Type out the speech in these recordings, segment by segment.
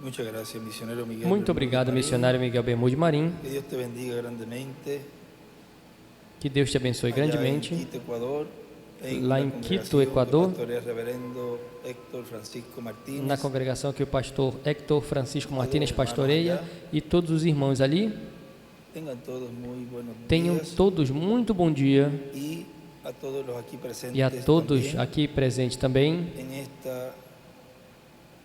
Muchas gracias, misionero Miguel. Muito obrigado, missionário Miguel Bermude Marim. Que Dios te bendiga grandemente. Que Deus te abençoe Allá grandemente. en Quito, Ecuador, Lá la em congregación Quito, Equador, que pastorea reverendo Héctor Francisco Martínez. na congregação que o pastor Héctor Francisco Martínez pastoreia, e todos os irmãos ali. Tengan todos muy buenos Tenham días. todos muito bom dia, Y a todos los aquí presentes e a todos también aqui presentes também en esta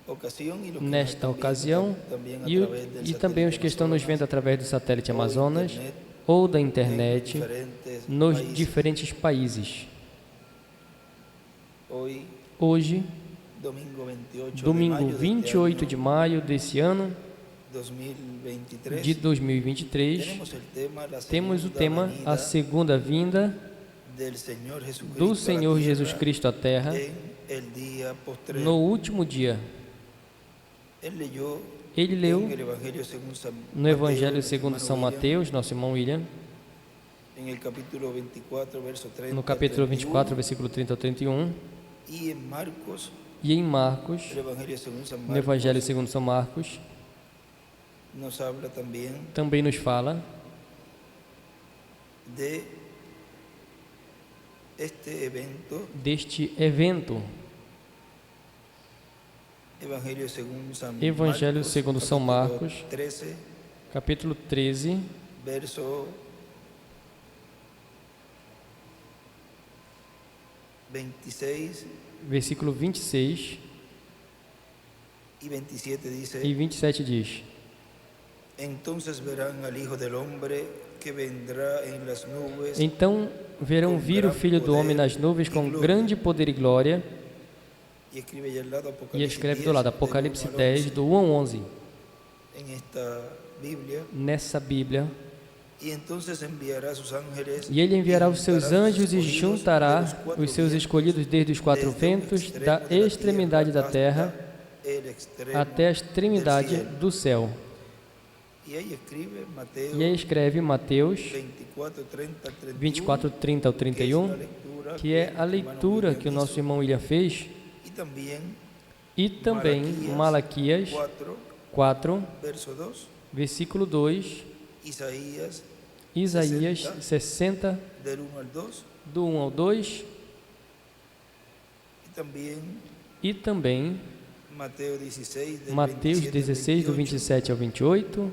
ocasión y los que nos nesta están viendo ocasião, también a e través del também os satélite que estão nos Amazonas, vendo através do satélite ou Amazonas internet, ou da en internet diferentes nos países. diferentes países. Hoy, Hoje, domingo 28 domingo de mayo 28 de maio desse ano de 2023, de 2023, temos o tema A Segunda Vinda do Senhor Jesus Cristo à Terra no último dia. Ele leu no Evangelho segundo São Mateus, nosso irmão William, no capítulo 24, versículo 30 ao 31, e em Marcos, no Evangelho segundo São Marcos, também nos fala deste evento. Evangelho segundo São Marcos, capítulo 13, verso 26 versículo 26 y 27 dice: e 27 diz: Entonces verán al Hijo del Hombre que vendrá en las nubes. Então verão vir o Filho do Homem nas nuvens com grande poder e glória. E escreve do lado Apocalipse 10, do 1 ao 11. Nessa Bíblia. E ele enviará os seus anjos e juntará os seus escolhidos desde os quatro ventos, da extremidade da terra até a extremidade do céu. E aí escreve Mateus 24, 30 ao 31, que é a leitura que o nosso irmão William fez, e também Malaquias 4, versículo 2, Isaías 60, do 1 ao 2, e também Mateus 16, do 27 ao 28,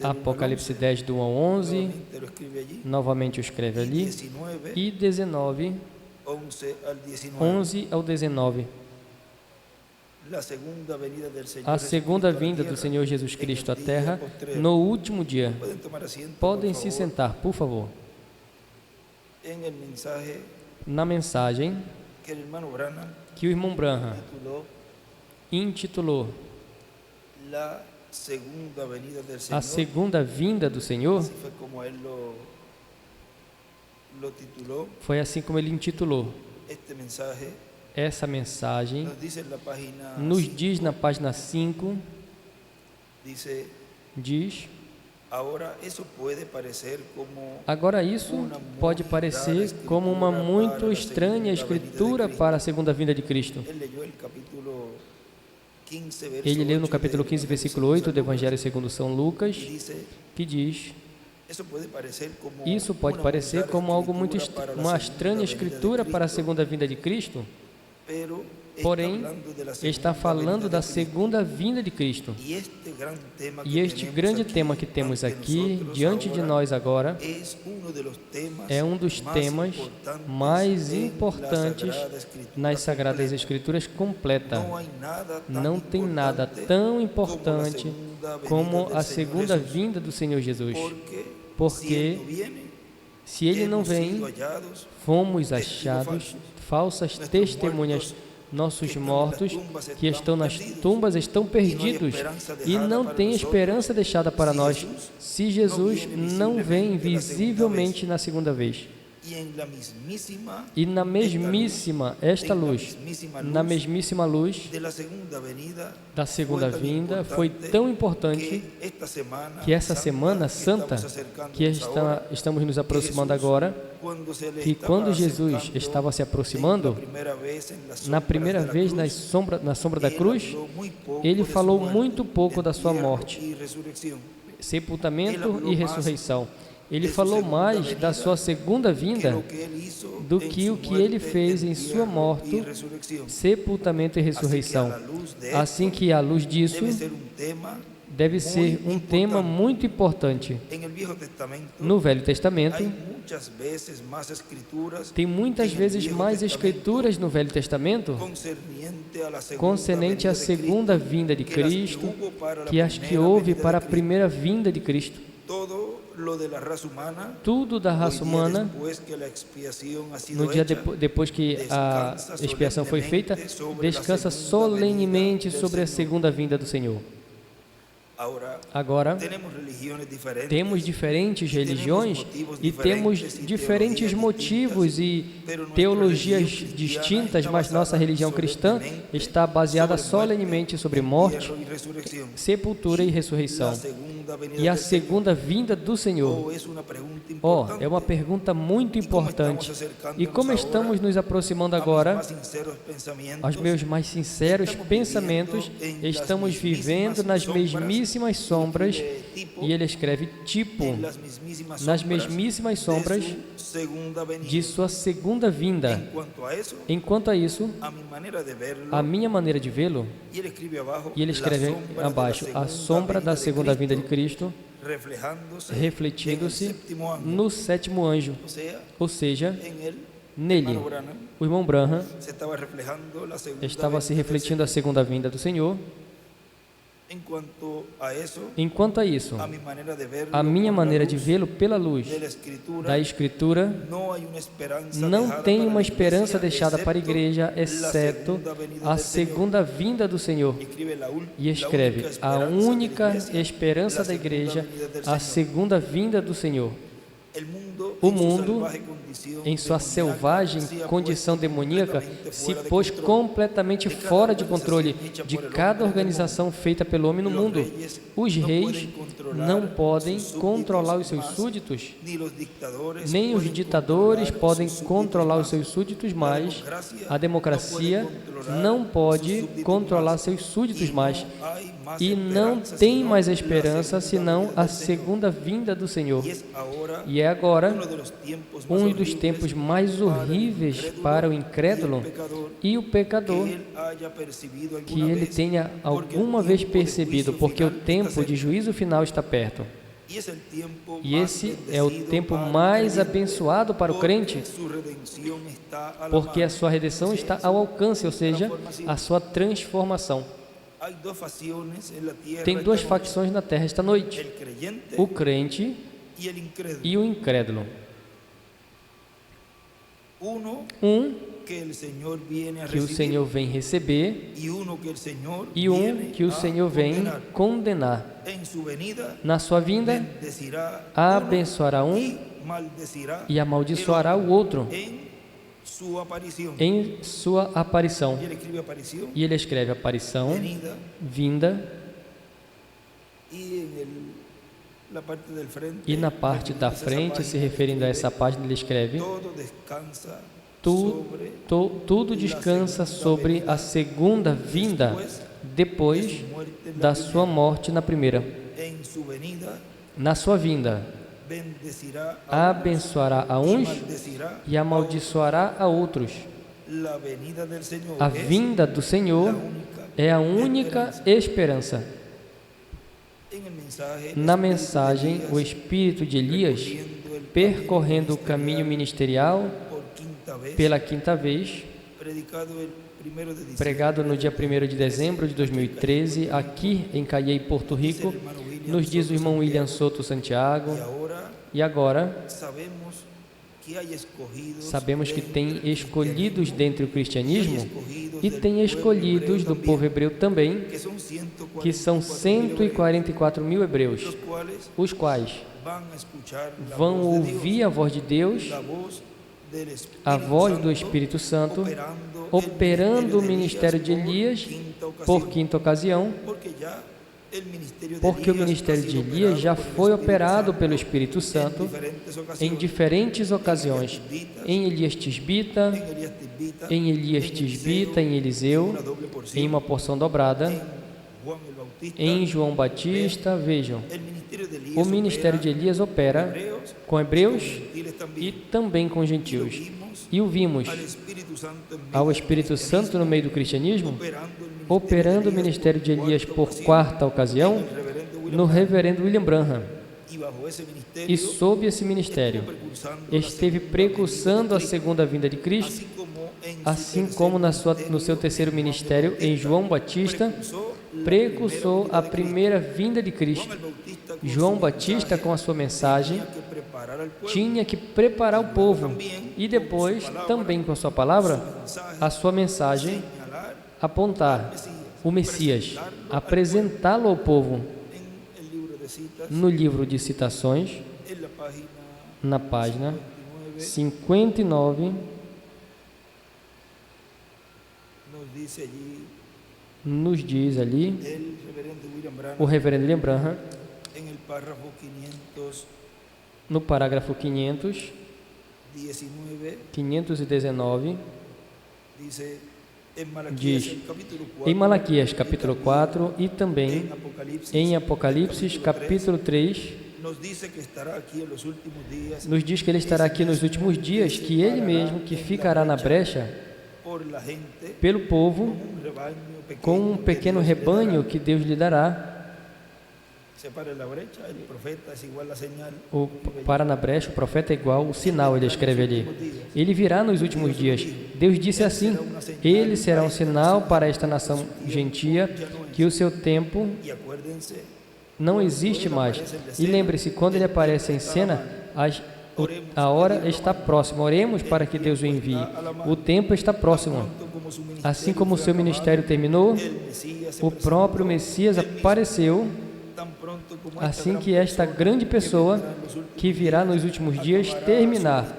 Apocalipse 10, do 1 ao 11, novamente o escreve ali, e 19, 11 ao 19. A segunda vinda do Senhor Jesus Cristo à Terra no último dia. Podem se sentar, por favor. Na mensagem que o irmão Branham intitulou A Segunda Vinda do Senhor, foi assim como ele intitulou. Essa mensagem nos diz na página 5, diz: agora isso pode parecer como uma muito estranha escritura para a segunda vinda de Cristo. Ele leu no capítulo 15, versículo 8 do Evangelho segundo São Lucas, que diz: isso pode parecer como algo muito uma estranha escritura para a segunda vinda de Cristo, porém está falando da segunda vinda de Cristo. E este grande tema que temos aqui diante de nós agora é um dos temas mais importantes nas Sagradas Escrituras completa. Não tem nada tão importante como a segunda vinda do Senhor Jesus, porque se Ele não vem, fomos achados falsas testemunhas. Nossos mortos que estão nas tumbas estão perdidos e não tem esperança deixada para nós se Jesus não vem visivelmente na segunda vez. E na mesmíssima esta luz, na mesmíssima luz da segunda vinda, foi tão importante que essa Semana Santa que estamos nos aproximando agora, que quando Jesus estava se aproximando, na primeira vez na sombra da cruz, ele falou muito pouco da sua morte, sepultamento e ressurreição. Ele falou mais da sua segunda vinda do que o que ele fez em sua morte, sepultamento e ressurreição. Assim que, à luz disso, deve ser um tema muito importante. No Velho Testamento, tem muitas vezes mais escrituras no Velho Testamento concernente à segunda vinda de Cristo que as que houve para a primeira vinda de Cristo. Tudo da raça humana, no dia depois que a expiação foi feita, descansa solenemente sobre a segunda vinda do Senhor. Agora, temos diferentes religiões e temos diferentes motivos e teologias distintas, mas nossa religião cristã está baseada solenemente sobre morte, sepultura e ressurreição. E a segunda vinda do Senhor, é uma pergunta muito importante. E como estamos nos aproximando agora, aos meus mais sinceros pensamentos, estamos vivendo nas mesmíssimas sombras, e ele escreve tipo, nas mesmíssimas sombras de sua segunda vinda. Enquanto a isso, a minha maneira de vê-lo, e ele escreve abaixo, a sombra da segunda vinda de Cristo, refletindo-se no sétimo anjo, ou seja, nele. O irmão Branham estava se refletindo a segunda vinda do Senhor. Enquanto a isso, a minha maneira de vê-lo pela luz da Escritura, não tem uma esperança deixada para a igreja, exceto a segunda vinda do Senhor. E escreve, a única esperança da igreja, a segunda vinda do Senhor. O mundo, em sua selvagem condição demoníaca, se pôs completamente fora de controle de cada organização feita pelo homem no mundo. Os reis não podem controlar os seus súditos, nem os ditadores podem controlar os seus súditos mais. A democracia não pode controlar seus súditos mais. E não tem mais esperança senão a segunda vinda do Senhor. E é agora um dos tempos mais horríveis para o incrédulo e o pecador, que ele tenha alguma vez percebido, porque o tempo de juízo final está perto. E esse é o tempo mais abençoado para o crente, porque a sua redenção está ao alcance, ou seja, a sua transformação. Tem duas facções na terra esta noite: o crente e o incrédulo. Um que o Senhor vem receber e um que o Senhor vem condenar. Na sua vinda, abençoará um e amaldiçoará o outro. Em sua aparição. E ele escreve aparição, vinda, e na parte da frente, se referindo a essa página, ele escreve: tudo descansa sobre a segunda vinda, depois da sua morte na primeira. Na sua vinda, abençoará a uns e amaldiçoará a outros. A vinda do Senhor é a única esperança. Na mensagem, o espírito de Elias, percorrendo o caminho ministerial pela quinta vez, pregado no dia 1º de dezembro de 2013, aqui em Caiei, Porto Rico, nos diz o irmão William Soto Santiago. E agora, sabemos que tem escolhidos dentro do cristianismo e tem escolhidos do povo hebreu também, que são 144 mil hebreus, os quais vão ouvir a voz de Deus a voz do Espírito Santo operando o ministério de Elias por quinta ocasião, porque o ministério de Elias já foi operado pelo Espírito Santo em diferentes ocasiões, em Elias Tisbita, em Eliseu, em uma porção dobrada, em João Batista. Vejam, o ministério de Elias opera com hebreus e também com gentios. E o vimos ao Espírito Santo no meio do cristianismo, operando o ministério de Elias por quarta ocasião, no reverendo William Branham. E sob esse ministério, esteve precursando a segunda vinda de Cristo, assim como no seu terceiro ministério, em João Batista, precursou a primeira vinda de Cristo. João Batista, com a sua mensagem, tinha que preparar o povo e depois, também com a sua palavra, a sua mensagem, apontar o Messias, apresentá-lo ao povo. No livro de Citações, na página 59, nos diz ali o reverendo William Branham, no parágrafo 519, diz, em Malaquias capítulo 4 e também em Apocalipse capítulo 3, nos diz que ele estará aqui nos últimos dias, que ele mesmo que ficará na brecha pelo povo, com um pequeno rebanho que Deus lhe dará. O para na brecha, o profeta é igual o sinal, ele escreve ali. Ele virá nos últimos dias. Deus disse assim: ele será um sinal para esta nação gentia, que o seu tempo não existe mais. E lembre-se, quando ele aparece em cena, a hora está próxima. Oremos para que Deus o envie. O tempo está próximo. Assim como o seu ministério terminou, o próprio Messias apareceu. Assim que esta grande pessoa que virá nos últimos dias terminar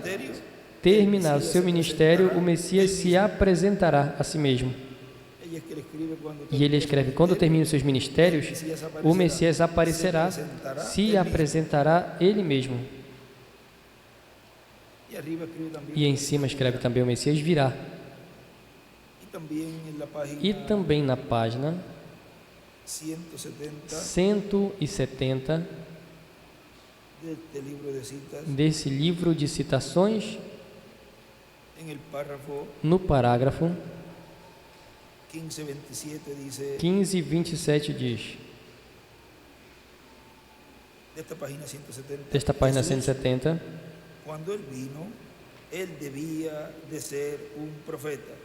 o seu ministério, o Messias se apresentará a si mesmo. E ele escreve, quando termina os seus ministérios, o Messias aparecerá, se apresentará ele mesmo. E em cima escreve também, o Messias virá. E também na página 170 desse livro de Citações, no parágrafo 15:27 diz, desta página 170, quando ele vino, ele devia de ser um profeta.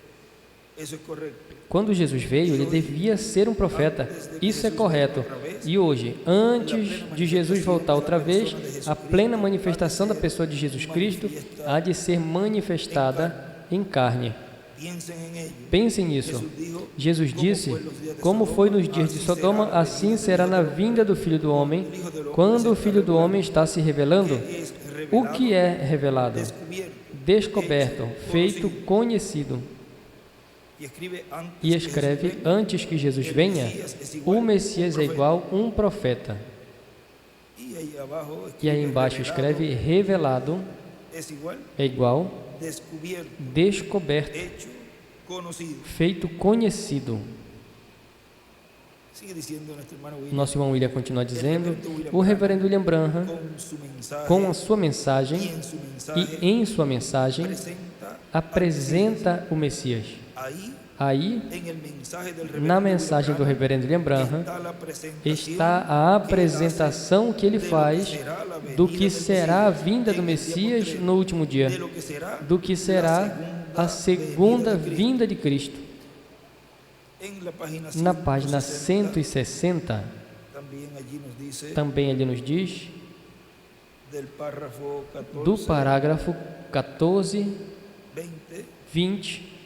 Isso é correto. Quando Jesus veio, ele devia ser um profeta. Isso é correto. E hoje, antes de Jesus voltar outra vez, a plena manifestação da pessoa de Jesus Cristo há de ser manifestada em carne. Pensem nisso. Jesus disse, como foi nos dias de Sodoma, assim será na vinda do Filho do Homem, quando o Filho do Homem está se revelando. O que é revelado? Descoberto, feito conhecido. E escreve, antes que Jesus venha, o Messias é igual um profeta. E aí embaixo escreve, revelado é igual, descoberto, feito conhecido. Nosso irmão William continua dizendo, o reverendo William Branham, com a sua mensagem e em sua mensagem, apresenta o Messias. Aí, na mensagem do reverendo William Branham, está a apresentação que ele faz do que será a vinda do Messias no último dia, do que será a segunda vinda de Cristo. Na página 160, também ali nos diz, do parágrafo 14, 20,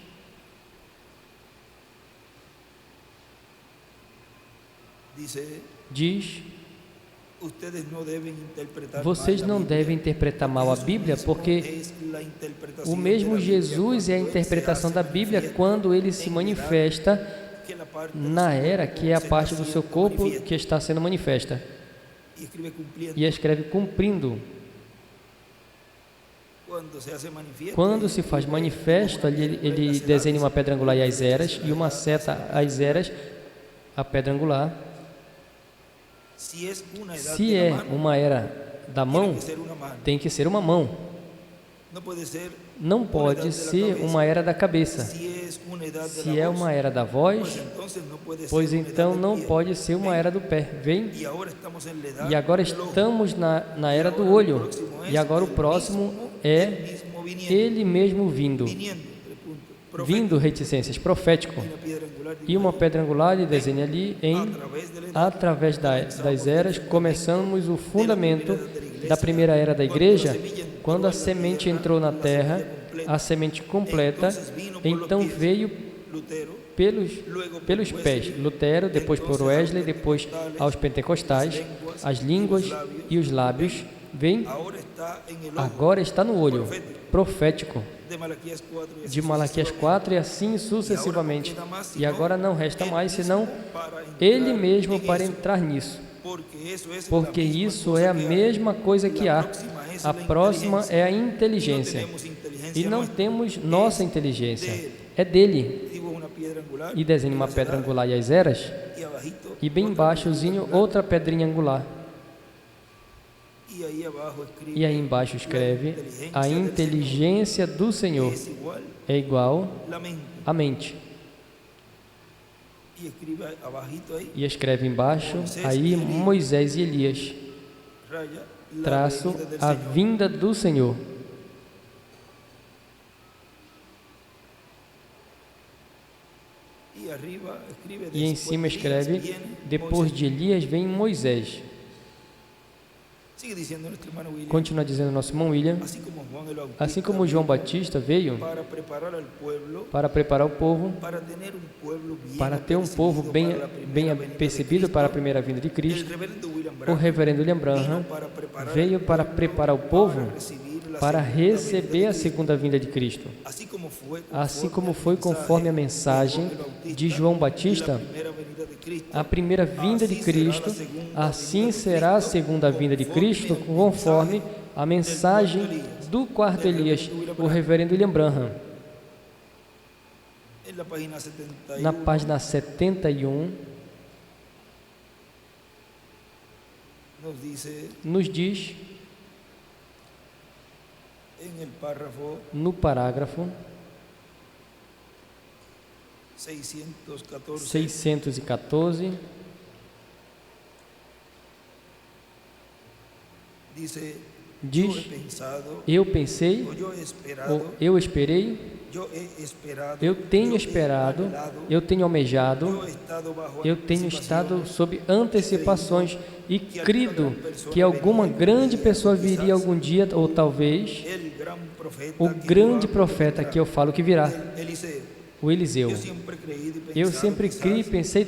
diz, Vocês não devem interpretar mal a Bíblia, porque o mesmo Jesus é a interpretação da Bíblia quando ele se manifesta na era que é a parte do seu corpo que está sendo manifesta. E escreve cumprindo. Quando se faz manifesto, ele desenha uma pedra angular e as eras, e uma seta as eras, a pedra angular. Se é uma era da mão, tem que ser uma mão. Não pode ser uma era da cabeça. Se é uma era da voz, pois então não pode ser uma era do pé. Vem? E agora estamos na era do olho. E agora o próximo é ele mesmo vindo. Vindo, reticências, profético. E uma pedra angular ele desenha ali através das eras, começamos o fundamento da primeira era da igreja, quando a semente entrou na terra, a semente completa, então veio pelos pés, Lutero, depois por Wesley, depois aos pentecostais, as línguas e os lábios, vem, agora está no olho, profético, de Malaquias 4 e assim sucessivamente. E agora não resta mais senão ele mesmo para entrar nisso, porque isso é a mesma coisa que há. A próxima é a inteligência, e não temos nossa inteligência, é dele. E desenha uma pedra angular e as eras, e bem embaixozinho outra pedrinha angular. E aí embaixo escreve: a inteligência do Senhor é igual à mente. E escreve embaixo aí Moisés e Elias, traço a vinda do Senhor. E em cima escreve: depois de Elias vem Moisés. Continua dizendo nosso irmão William, assim como João Batista veio para preparar o povo, para ter um povo bem percebido para a primeira vinda de Cristo, o reverendo William Branham veio para preparar o povo para receber a segunda vinda de Cristo. Assim como foi conforme a mensagem de João Batista, a primeira vinda de Cristo, assim será a segunda vinda de Cristo, conforme a mensagem do quarto Elias, o reverendo William Branham. Na página 71, nos diz, no parágrafo 614, diz: eu pensei, ou eu esperei, eu tenho esperado, eu tenho almejado, eu tenho estado sob antecipações e crido que alguma grande pessoa viria algum dia, ou talvez o grande profeta que eu falo que virá, o Eliseu. Eu sempre criei e pensei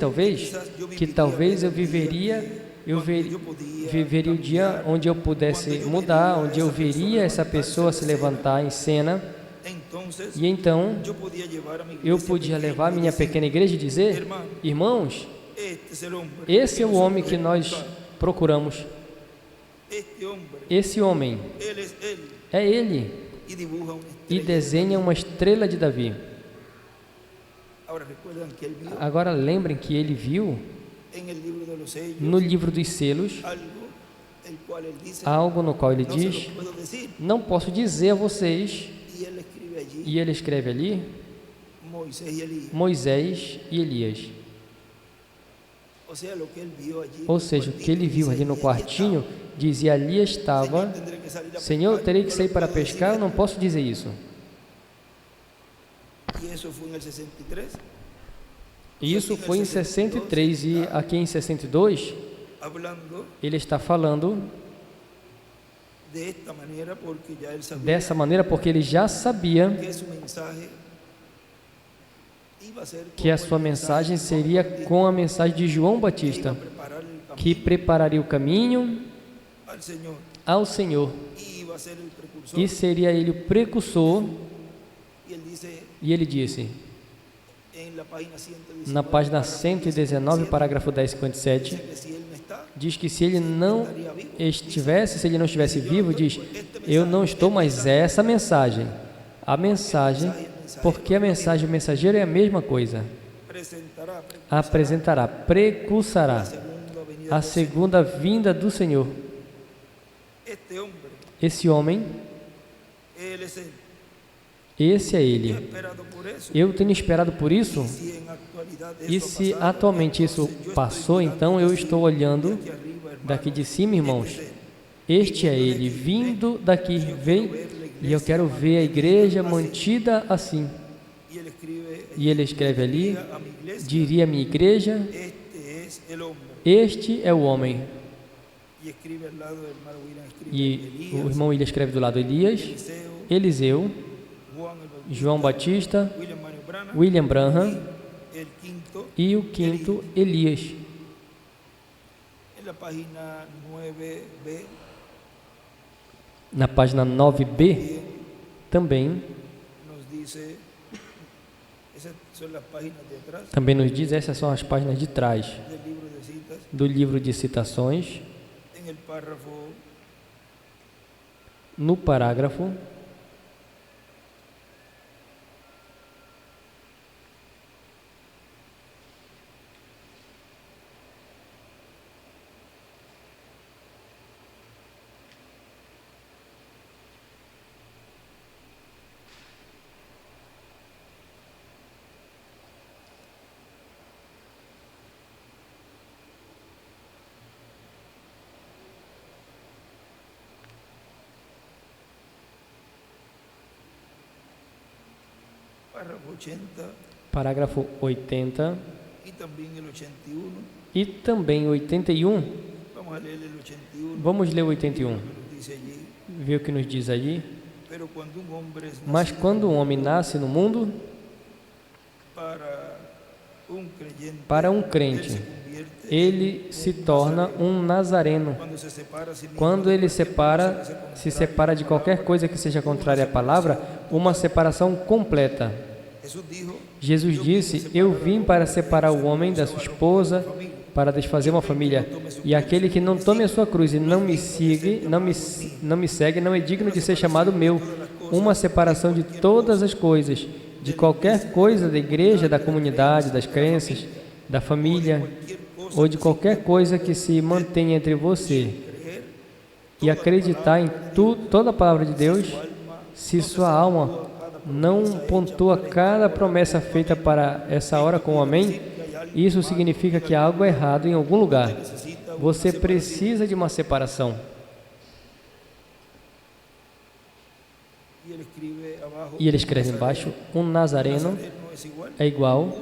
que talvez eu viveria o dia onde eu pudesse mudar, onde eu veria essa pessoa se levantar em cena. E então eu podia levar a minha pequena igreja e dizer: irmãos, esse é o homem que nós procuramos. Esse homem é ele, e desenha uma estrela de Davi. Agora lembrem que ele viu no livro dos selos algo no qual ele diz: não posso dizer a vocês. E ele escreve ali Moisés e Elias. Ou seja, o que ele viu ali no quartinho, dizia: ali estava, Senhor, eu terei que sair para pescar, eu não posso dizer isso. E isso foi em 63, e aqui em 62, ele está falando dessa maneira porque ele já sabia que a sua mensagem seria com a mensagem de João Batista, que prepararia o caminho ao Senhor, e seria ele o precursor. E ele disse, na página 119, parágrafo 1057, diz que se ele não estivesse vivo, diz, eu não estou, mas essa mensagem, porque a mensagem, o mensageiro é a mesma coisa, apresentará, precursará a segunda vinda do Senhor. Esse homem, esse é ele. Eu tenho esperado por isso, e se atualmente isso passou, então eu estou olhando daqui de cima, irmãos. Este é ele, vindo daqui, vem, e eu quero ver a igreja mantida assim. E ele escreve ali, diria a minha igreja, este é o homem. E o irmão William escreve do lado Elias, Eliseu, João Batista, William Branham e o quinto, Elias. Na página 9b, também nos diz, essas são as páginas de trás do livro de citações, no parágrafo parágrafo 80 e também 81. Vamos ler o 81. Vê o que nos diz ali. Mas quando um homem nasce no mundo, para um crente, ele se torna um nazareno. Quando ele se separa de qualquer coisa que seja contrária à palavra, uma separação completa. Jesus disse, eu vim para separar o homem da sua esposa, para desfazer uma família. E aquele que não tome a sua cruz e não me segue, não é digno de ser chamado meu. Uma separação de todas as coisas, de qualquer coisa da igreja, da comunidade, das crenças, da família, ou de qualquer coisa que se mantenha entre você e acreditar em toda a palavra de Deus, se sua alma não pontua cada promessa feita para essa hora com o amém, isso significa que há algo errado em algum lugar. Você precisa de uma separação. E ele escreve embaixo, um nazareno é igual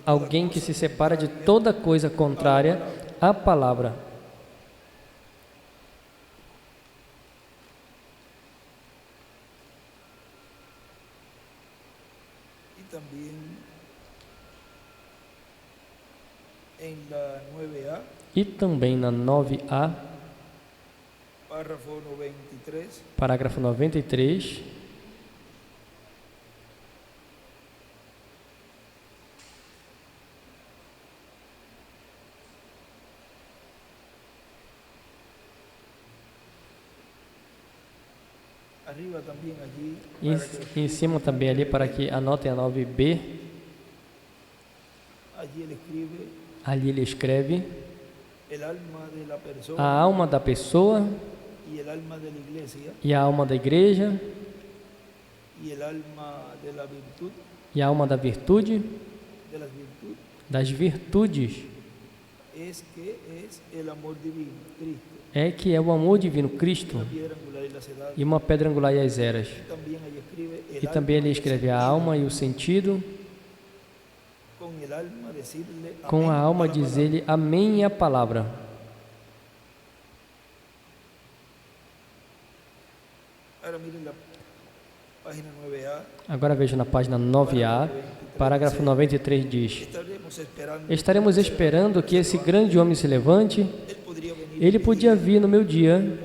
a alguém que se separa de toda coisa contrária à palavra. E também na 9a, parágrafo 93, em cima também ali, para que anotem a 9b, ali ele escreve a alma da pessoa e a alma da igreja e a alma da virtude, das virtudes, é que é o amor divino, Cristo, e uma pedra angular e as eras. E também ele escreve a alma e o sentido, com a alma dizer-lhe amém a palavra. Agora veja na página 9a, Parágrafo 93 diz: estaremos esperando que esse grande homem se levante. Ele podia vir no meu dia,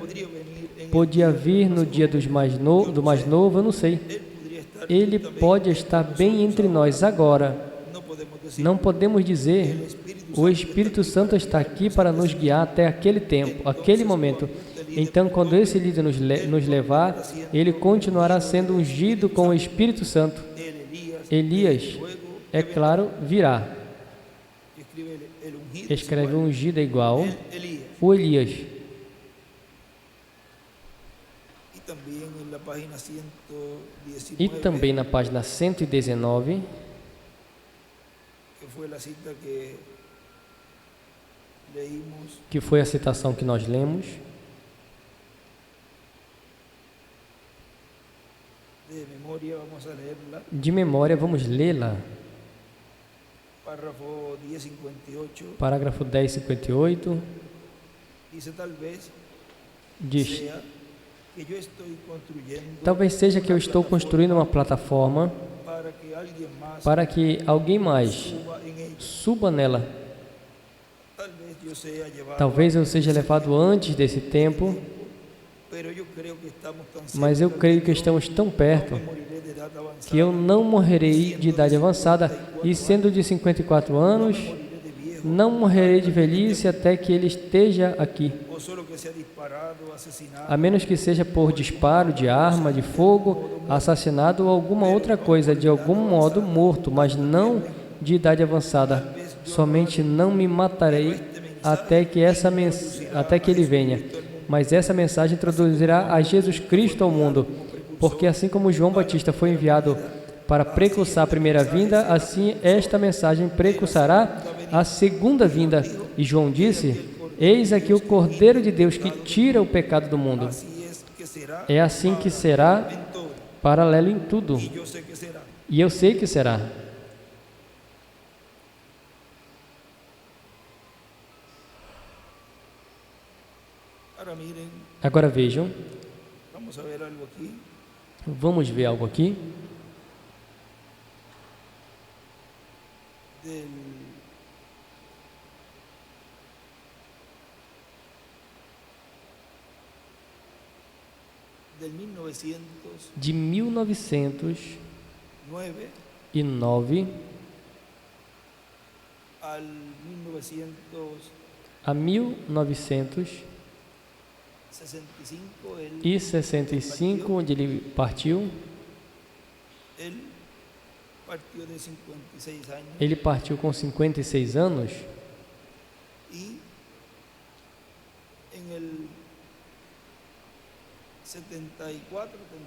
podia vir no dia do mais novo, eu não sei. Ele pode estar bem entre nós agora. Não podemos dizer, o Espírito Santo está aqui para nos guiar até aquele tempo, aquele momento. Então, quando esse líder nos levar, ele continuará sendo ungido com o Espírito Santo. Elias, é claro, virá. Escreve ungido é igual o Elias. E também na página 119, que foi a citação que nós lemos, de memória, vamos lê-la. Parágrafo 10:58 diz: talvez seja que eu estou construindo uma plataforma para que alguém mais suba nela. Talvez eu seja levado antes desse tempo, mas eu creio que estamos tão perto que eu não morrerei de idade avançada, e sendo de 54 anos, não morrerei de velhice até que ele esteja aqui, a menos que seja por disparo de arma de fogo, assassinado ou alguma outra coisa, de algum modo morto, mas não de idade avançada. Somente não me matarei até que ele venha. Mas essa mensagem introduzirá a Jesus Cristo ao mundo, porque assim como João Batista foi enviado para precursar a primeira vinda, assim esta mensagem precursará a segunda vinda. E João disse: eis aqui o Cordeiro de Deus que tira o pecado do mundo. É assim que será, paralelo em tudo. E eu sei que será. Agora vejam. Vamos ver algo aqui. De 1909 a 1965, onde ele partiu. Ele partiu com 56 anos.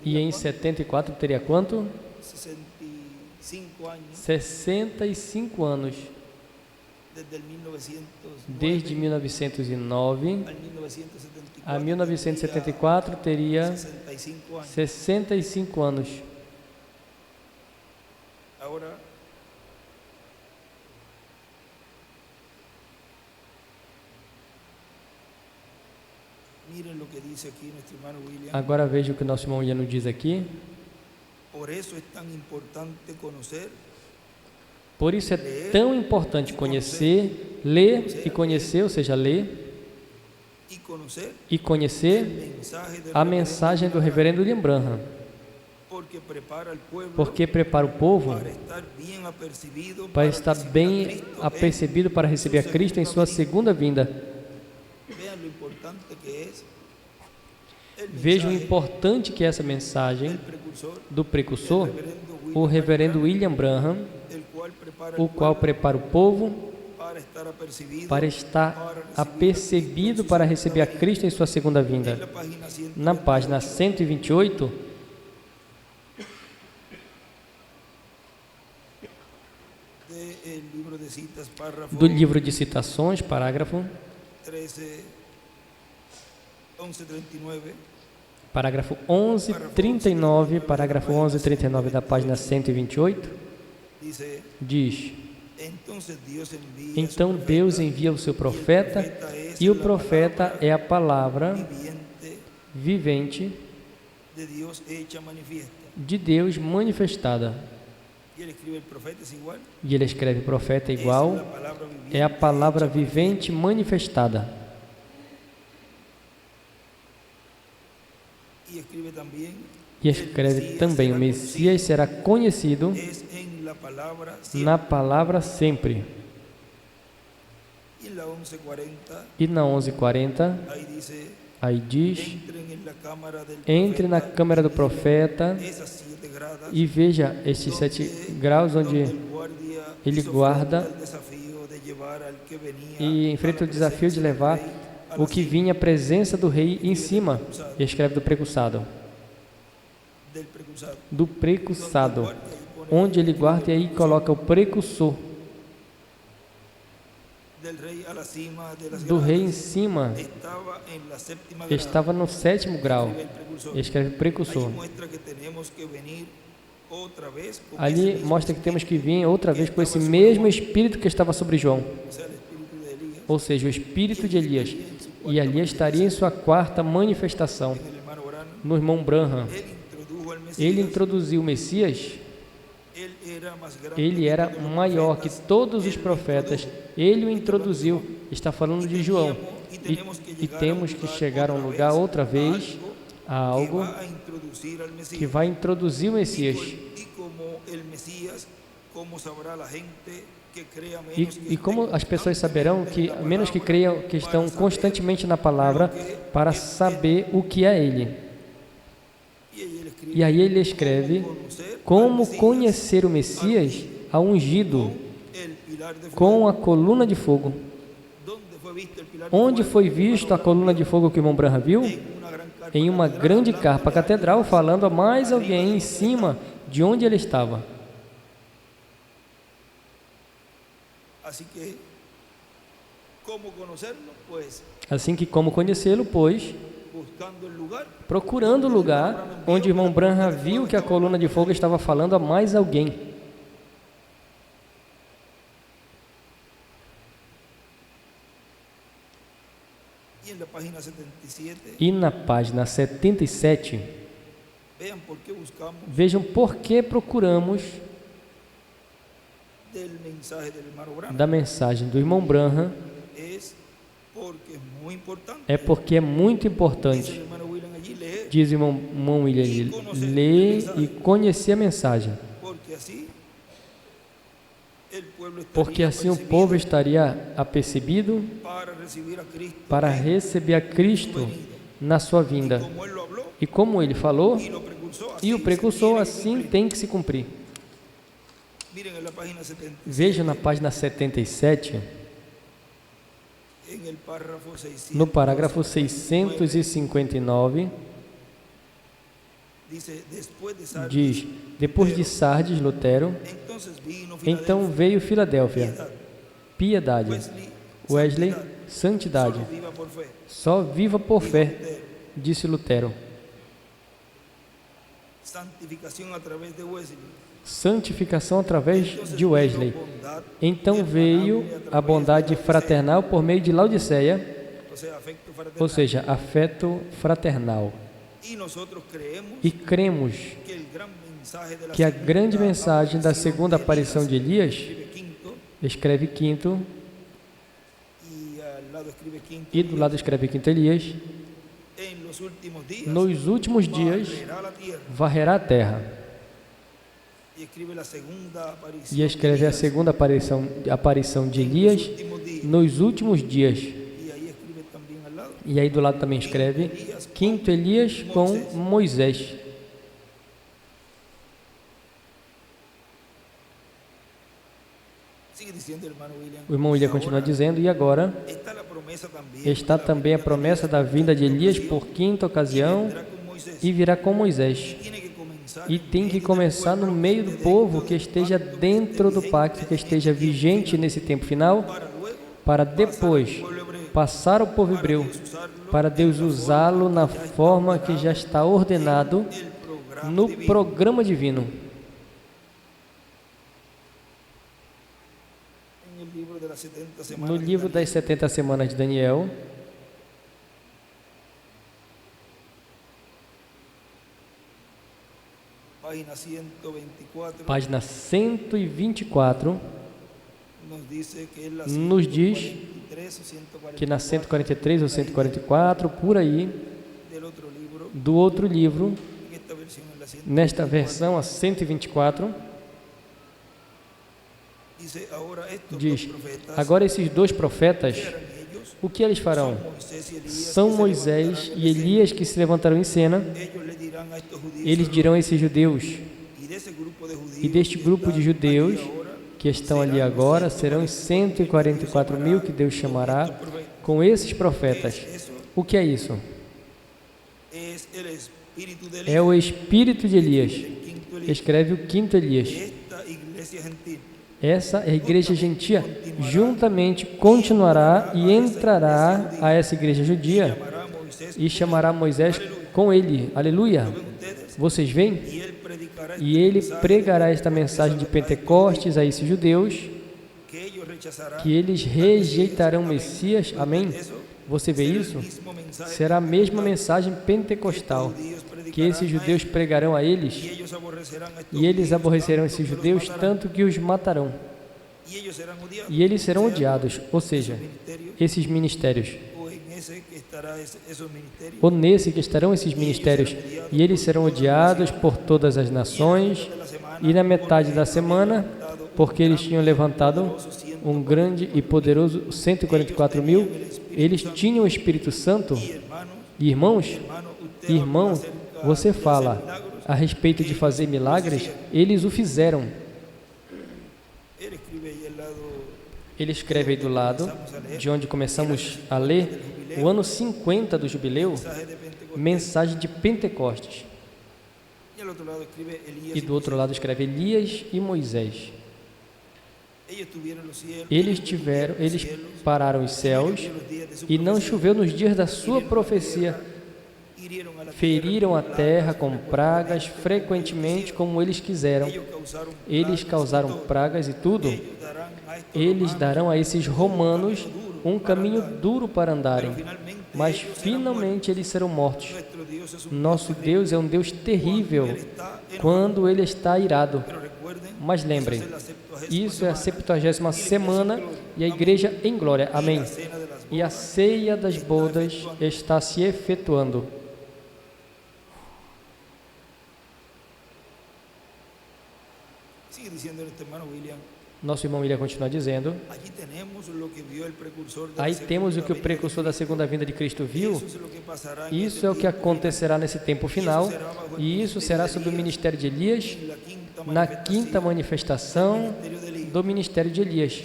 E em 74 teria quanto? 65 anos. Desde 1909 a 1974 teria 65 anos. Agora veja o que o nosso irmão William nos diz aqui. Por isso é tão importante conhecer, ler e conhecer, ou seja, ler e conhecer a mensagem do reverendo William Branham, porque prepara o povo para estar bem apercebido para receber a Cristo em sua segunda vinda. Veja o importante que é essa mensagem do precursor, o reverendo William Branham, o qual prepara o povo para estar apercebido para receber a Cristo em sua segunda vinda. Na página 128, do livro de citações, parágrafo 1139, parágrafo 1139 da página 128, diz: então Deus envia o seu profeta, e o profeta é a palavra vivente de Deus manifestada. E ele escreve profeta igual, é a palavra vivente manifestada. E escreve também, o Messias será conhecido na palavra sempre. E na 11:40, aí diz, entre na câmara do profeta e veja estes 7 graus onde ele guarda e enfrenta o desafio de levar o que vinha à presença do rei em cima. E escreve do precursado. Do precursado. Onde ele guarda e aí coloca o precursor. Do rei em cima, estava no 7º grau. Escreve precursor. Ali mostra que temos que vir outra vez com esse mesmo espírito que estava sobre João. Ou seja, o espírito de Elias. E Elias estaria em sua 4ª manifestação. No irmão Branham. Ele introduziu o Messias. Ele era maior que todos os profetas. Ele o introduziu. Está falando de João. E temos que chegar a um lugar outra vez, a algo que vai introduzir o Messias. E como as pessoas saberão que, a menos que creiam, que estão constantemente na palavra, para saber o que é Ele. E aí ele escreve, como conhecer o Messias, a ungido, com a coluna de fogo. Onde foi visto a coluna de fogo que o irmão Branham viu? Em uma grande carpa catedral, falando a mais alguém em cima de onde ele estava. Assim que como conhecê-lo, pois, procurando o lugar onde o irmão Branham viu que a coluna de fogo estava falando a mais alguém. E na página 77, vejam por que procuramos da mensagem do irmão Branham. É porque é muito importante. Diz o irmão William, ler e conhecer a mensagem. Porque assim o povo estaria apercebido para receber a Cristo na sua vinda. E como ele falou, e o precursor assim tem que se cumprir. Veja na página 77, no parágrafo 659, diz, depois de Sardes, Lutero, então veio Filadélfia, piedade, Wesley, santidade, só viva por fé, disse Lutero. Santificação através de Wesley. Então veio a bondade fraternal por meio de Laodiceia, ou seja, afeto fraternal. E cremos que a grande mensagem da segunda aparição de Elias, escreve quinto, e do lado escreve quinto Elias, nos últimos dias varrerá a terra. E escreve a segunda aparição de Elias nos últimos dias. E aí do lado também escreve quinto Elias com Moisés. O irmão William continua dizendo, e agora está também a promessa da vinda de Elias por 5ª ocasião e virá com Moisés. E tem que começar no meio do povo que esteja dentro do pacto, que esteja vigente nesse tempo final, para depois passar o povo hebreu, para Deus usá-lo na forma que já está ordenado no programa divino. No livro das 70 semanas de Daniel, página 124, nos diz que na 143 ou 144, por aí, do outro livro, nesta versão, a 124, diz: agora esses dois profetas, o que eles farão? São Moisés e Elias que se levantarão em cena. Eles dirão a esses judeus, e deste grupo de judeus que estão ali agora, serão os 144.000 que Deus chamará com esses profetas. O que é isso? É o espírito de Elias. Escreve o quinto Elias. Essa é a igreja gentia, juntamente continuará e entrará a essa igreja judia e chamará Moisés com ele. Aleluia! Vocês veem? E ele pregará esta mensagem de Pentecostes a esses judeus, que eles rejeitarão o Messias. Amém? Você vê isso? Será a mesma mensagem pentecostal, que esses judeus pregarão a eles, e eles aborrecerão esses judeus tanto que os matarão. E eles serão odiados, ou seja, esses ministérios, ou nesse que estarão esses ministérios, e eles serão odiados por todas as nações, e na metade da semana, porque eles tinham levantado um grande e poderoso 144.000, eles tinham o Espírito Santo. E irmãos, você fala a respeito de fazer milagres, eles o fizeram. Ele escreve aí do lado, de onde começamos a ler, o ano 50 do jubileu, mensagem de Pentecostes. E do outro lado escreve Elias e Moisés. Eles pararam os céus e não choveu nos dias da sua profecia. Feriram a terra com pragas frequentemente como eles quiseram. Eles causaram pragas e tudo. Eles darão a esses romanos um caminho duro para andarem, mas finalmente eles serão mortos. Nosso Deus é um Deus terrível quando Ele está irado. Mas lembrem, isso é a 70ª semana e a igreja em glória. Amém. E a ceia das bodas está se efetuando. Nosso irmão William continua dizendo, aí temos o que o precursor da segunda vinda de Cristo viu. Isso é o que acontecerá nesse tempo final, e isso será sobre o ministério de Elias, na quinta manifestação do ministério de Elias.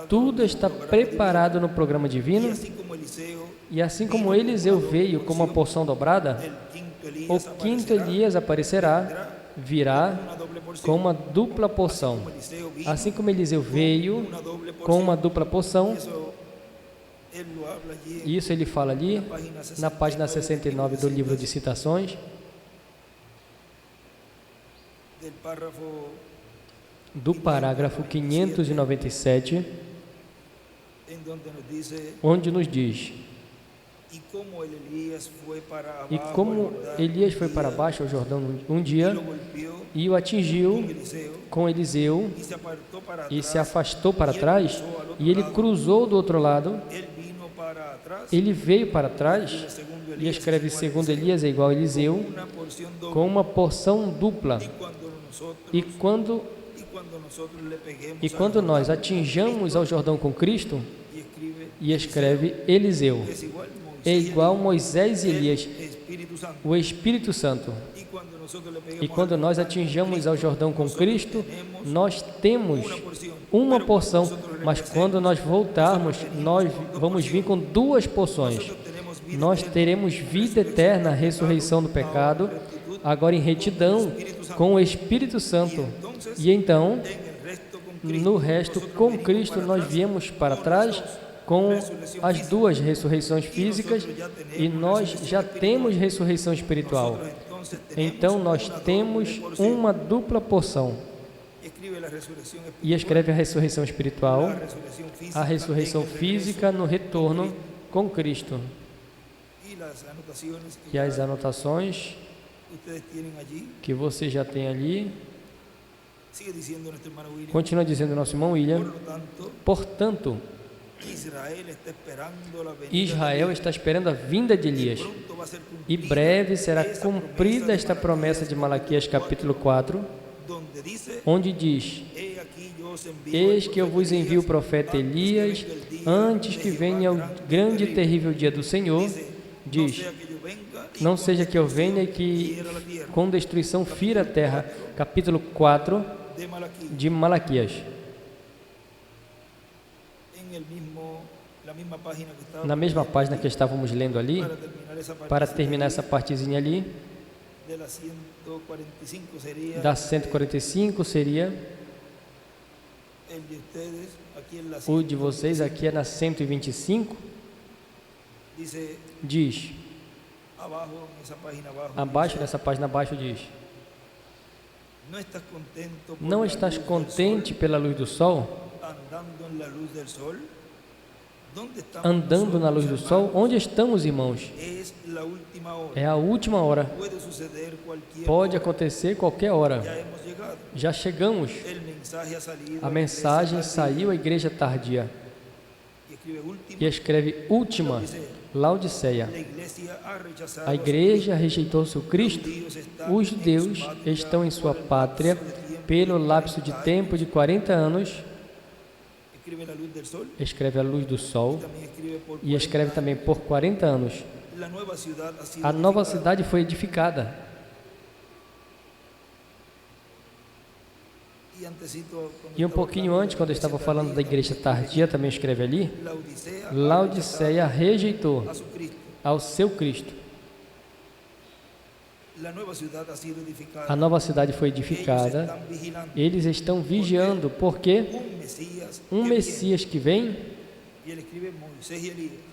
Tudo está preparado no programa divino, e assim como Eliseu veio com uma porção dobrada, o quinto Elias aparecerá, virá com uma dupla porção. Assim como Eliseu veio com uma dupla porção, isso ele fala ali na página 69 do livro de citações, do parágrafo 597, onde nos diz: e como Elias foi para baixo ao Jordão um dia e o atingiu com Eliseu e se afastou para trás, e ele cruzou do outro lado, ele veio para trás, e escreve segundo Elias é igual a Eliseu, com uma porção dupla. E quando nós atinjamos ao Jordão com Cristo, e escreve Eliseu, é igual Moisés e Elias, o Espírito Santo. E quando nós atinjamos ao Jordão com Cristo, nós temos uma porção, mas quando nós voltarmos, nós vamos vir com duas porções. Nós teremos vida eterna, ressurreição do pecado, agora em retidão, com o Espírito Santo. E então, no resto, com Cristo, nós viemos para trás, com as duas ressurreições físicas, e nós já temos ressurreição espiritual. Então nós temos uma dupla porção. E escreve a ressurreição espiritual, a ressurreição física no retorno com Cristo. E as anotações que você já tem ali. Continua dizendo nosso irmão William. Portanto, Israel está esperando a vinda de Elias, e breve será cumprida esta promessa de Malaquias capítulo 4, onde diz: eis que eu vos envio o profeta Elias antes que venha o grande e terrível dia do Senhor. Diz: não seja que eu venha e que com destruição fira a terra. Capítulo 4 de Malaquias. Na mesma página que estávamos lendo ali, para terminar essa partezinha ali, da 145 seria o de vocês, aqui é na 125, diz, abaixo, nessa página abaixo diz: não estás contente pela luz do sol? Andando na luz do sol? Onde estamos, irmãos? É a última hora. Pode acontecer qualquer hora. Já chegamos. A mensagem saiu, a igreja tardia. E escreve última, Laodiceia. A igreja rejeitou seu Cristo. Os judeus estão em sua pátria pelo lapso de tempo de 40 anos. Escreve a luz do sol e escreve também por 40 anos. A nova cidade foi edificada. E um pouquinho antes, quando eu estava falando da igreja tardia, também escreve ali: Laodiceia rejeitou ao seu Cristo. A nova cidade foi edificada. Eles estão vigiando, porque um Messias que vem,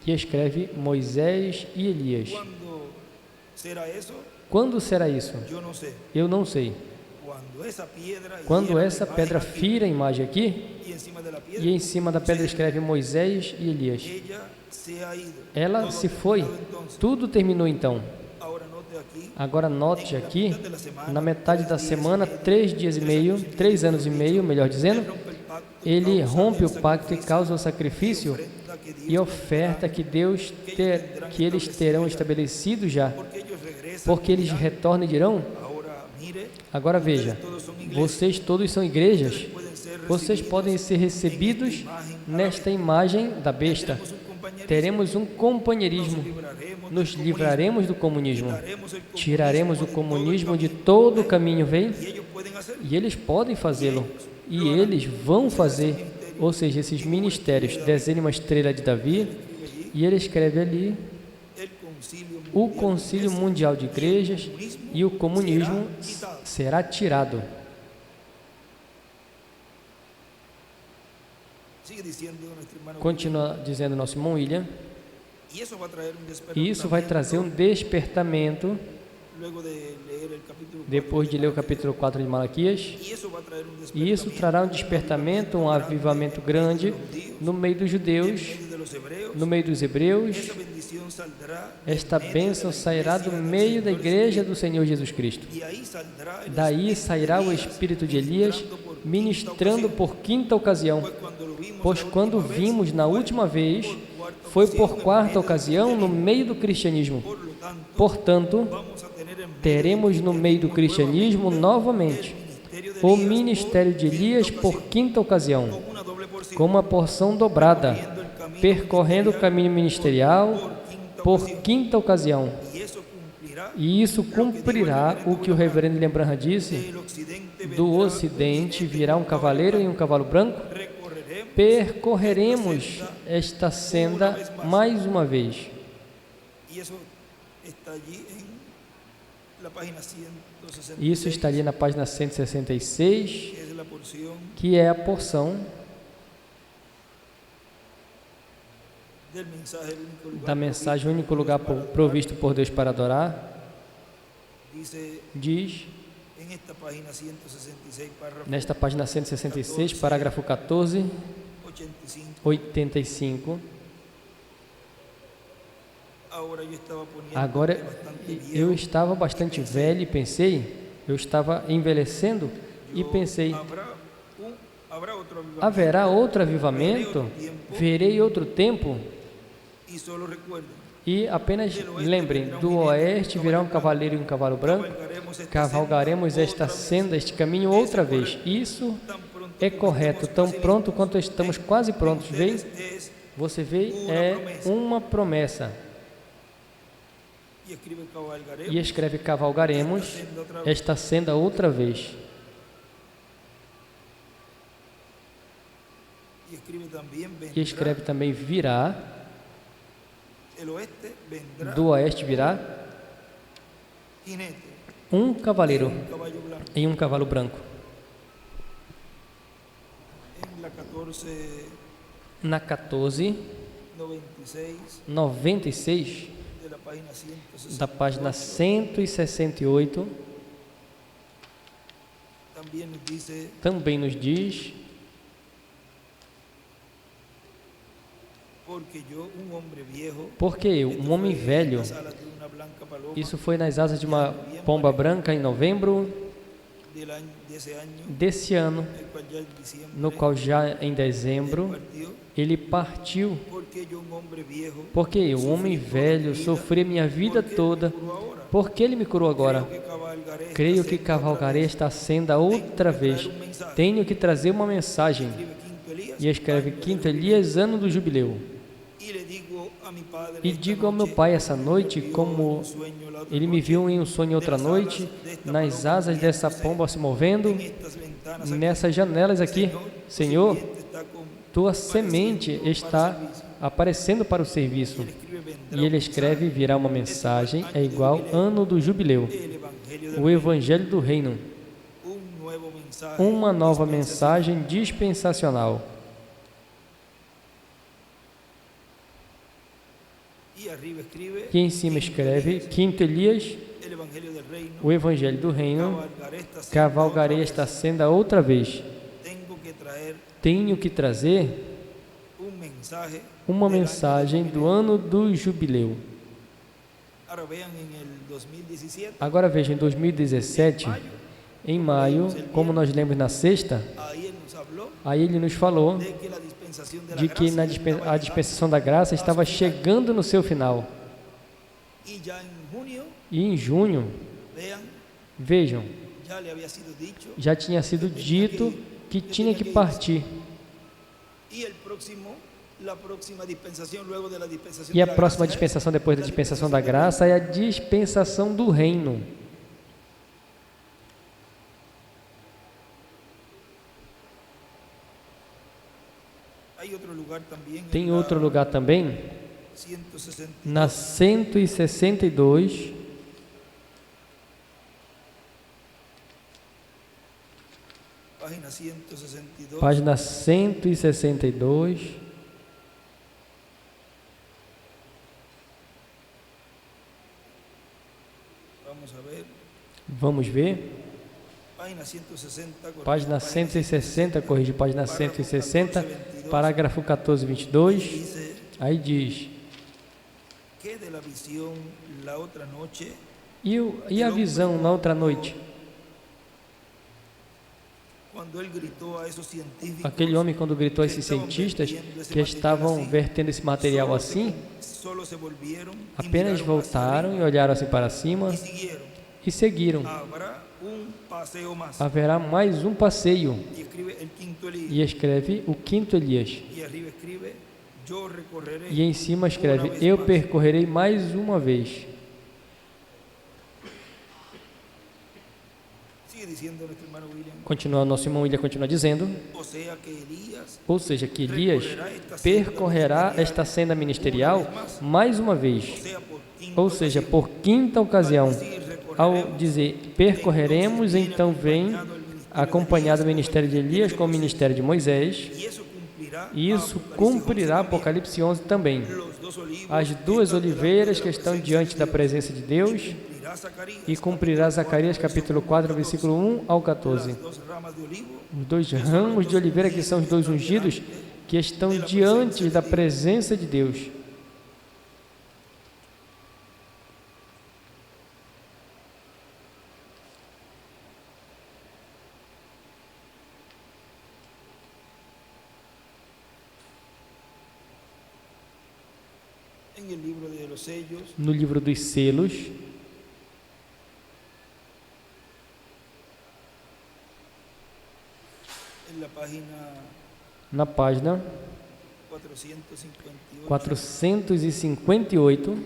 e escreve Moisés e Elias. Quando será isso? Eu não sei. Quando essa pedra fira a imagem aqui, e em cima da pedra escreve Moisés e Elias, ela se foi. Tudo terminou então. Agora note aqui, na metade da semana, 3 dias e meio, 3 anos e meio, melhor dizendo, ele rompe o pacto e causa o sacrifício e oferta que que eles terão estabelecido já, porque eles retornam e dirão: agora veja, vocês todos são igrejas, vocês podem ser recebidos nesta imagem da besta. Teremos um companheirismo, nos livraremos do comunismo, tiraremos o comunismo de todo o caminho, vem? E eles podem fazê-lo, e eles vão fazer, ou seja, esses ministérios. Desenhe uma estrela de Davi, e ele escreve ali: o Concílio Mundial de Igrejas e o comunismo será tirado. Continua dizendo nosso irmão William, e isso vai trazer um despertamento, depois de ler o capítulo 4 de Malaquias, e isso trará um despertamento, um avivamento grande no meio dos judeus, no meio dos hebreus. Esta bênção sairá do meio da igreja do Senhor Jesus Cristo. Daí sairá o espírito de Elias, ministrando por 5ª ocasião, pois quando vimos na última vez, foi por 4ª ocasião no meio do cristianismo. Portanto, teremos no meio do cristianismo novamente o ministério de Elias por 5ª ocasião, com uma porção dobrada, percorrendo o caminho ministerial por 5ª ocasião. E isso cumprirá o que o reverendo William Branham disse: do ocidente virá um cavaleiro em um cavalo branco. Percorreremos esta senda mais uma vez. Isso estaria na página 166, que é a porção da mensagem Único Lugar Provisto por Deus para Adorar. Diz, nesta página 166, parágrafo 14, 85, Agora eu estava bastante velho e pensei, eu estava envelhecendo e pensei, haverá outro avivamento? Verei outro tempo? E apenas lembrem, do oeste virá um cavaleiro e um cavalo branco, cavalgaremos esta senda, este caminho outra vez. Isso é correto, tão pronto quanto estamos quase prontos. Vê? Você vê, é uma promessa. E escreve, cavalgaremos esta senda outra vez. E escreve também, virá, do oeste virá um cavaleiro em um cavalo branco. Na 1496 da página 168 também nos diz, porque eu, um homem velho, isso foi nas asas de uma pomba branca em novembro desse ano, no qual já em dezembro ele partiu, porque eu, um homem velho, sofri minha vida toda, porque ele me curou agora. Creio que cavalgarei esta senda outra vez. Tenho que trazer uma mensagem. E escreve, quinto Elias, ano do jubileu. E digo ao meu pai essa noite, como ele me viu em um sonho outra noite, nas asas dessa pomba se movendo, nessas janelas aqui, Senhor, tua semente está aparecendo para o serviço. E ele escreve, virá uma mensagem, é igual ano do jubileu, o evangelho do reino, uma nova mensagem dispensacional. E em cima escreve, quinto Elias, o evangelho do reino, cavalgarei esta senda outra vez. Tenho que trazer uma mensagem do ano do jubileu. Agora veja, em 2017, em maio, como nós lemos na sexta, aí ele nos falou de que a dispensação da graça estava chegando no seu final. E em junho, vejam, já tinha sido dito que tinha que partir. E a próxima dispensação depois da dispensação da graça é a dispensação do reino. Tem outro lugar também, na 162, página 162, vamos ver, página 160, corrige, página 160, parágrafo 14, 22, aí diz, e a visão na outra noite? Aquele homem, quando gritou a esses cientistas que estavam vertendo esse material assim, apenas voltaram e olharam assim para cima e seguiram. Haverá mais um passeio. E escreve o quinto Elias. E em cima escreve, eu percorrerei mais uma vez. Continua, nosso irmão William continua dizendo, ou seja, que Elias percorrerá esta senda ministerial mais uma vez, ou seja, por quinta ocasião. Ao dizer, percorreremos, então vem acompanhado o ministério de Elias com o ministério de Moisés, e isso cumprirá Apocalipse 11 também. As duas oliveiras que estão diante da presença de Deus, e cumprirá Zacarias capítulo 4, versículo 1 ao 14. Os dois ramos de oliveira, que são os dois ungidos, que estão diante da presença de Deus. no livro dos selos, na página 458,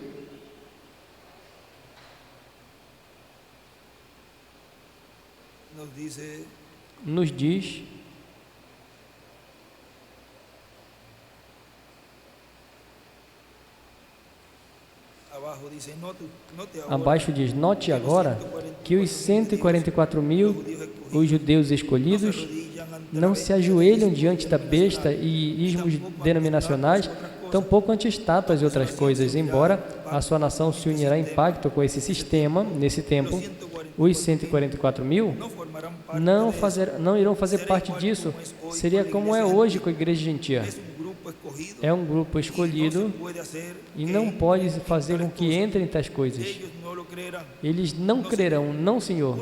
nos diz: abaixo diz, note agora que os 144.000, os judeus escolhidos, não se ajoelham diante da besta e ismos denominacionais, tampouco ante estátuas e outras coisas, embora a sua nação se unirá em pacto com esse sistema, nesse tempo. Os 144.000 não irão fazer parte disso. Seria como é hoje com a igreja gentia. É um grupo escolhido e não pode fazer com que entrem em tais coisas. Eles não crerão, não, Senhor.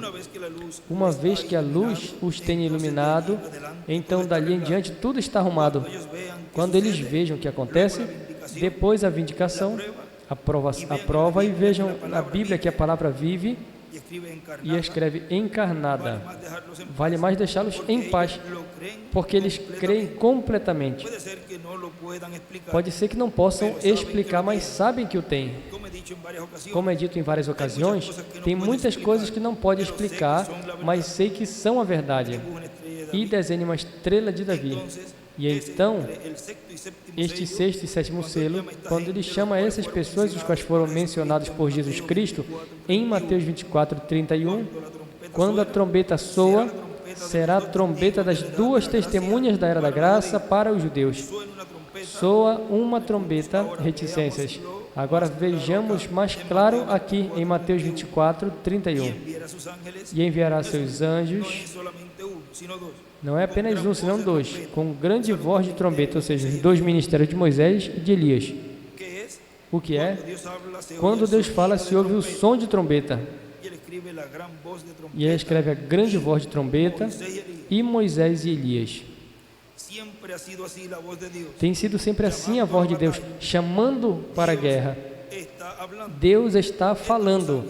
Uma vez que a luz os tenha iluminado, então dali em diante tudo está arrumado. Quando eles vejam o que acontece, depois a vindicação, a prova e vejam na Bíblia que a palavra vive e escreve encarnada. Vale mais deixá-los em paz, porque eles creem completamente. Pode ser que não possam explicar, mas sabem que o têm. Como é dito em várias ocasiões, tem muitas coisas que não pode explicar, mas sei que são a verdade. E desenhe uma estrela de Davi. E então, este sexto e sétimo selo, quando ele chama essas pessoas, os quais foram mencionados por Jesus Cristo, em Mateus 24, 31, quando a trombeta soa, será a trombeta das duas testemunhas da era da graça para os judeus. Soa uma trombeta, reticências. Agora vejamos mais claro aqui em Mateus 24, 31. E enviará seus anjos, não é apenas um, senão dois, com grande voz de trombeta, ou seja, os dois ministérios de Moisés e de Elias. O que é? Quando Deus fala, se ouve o som de trombeta. E ele escreve a grande voz de trombeta e Moisés e Elias. Tem sido sempre assim a voz de Deus, chamando para a guerra. Deus está falando.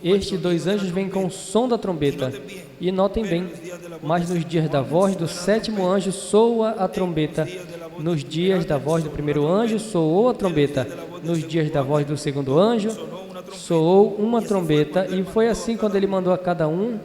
Estes dois anjos vêm com o som da trombeta. E notem bem, mas nos dias da voz do sétimo anjo soa a trombeta. Nos dias da voz do primeiro anjo soou a trombeta. Nos dias da voz do segundo anjo soou uma trombeta. E foi assim quando ele mandou a cada um.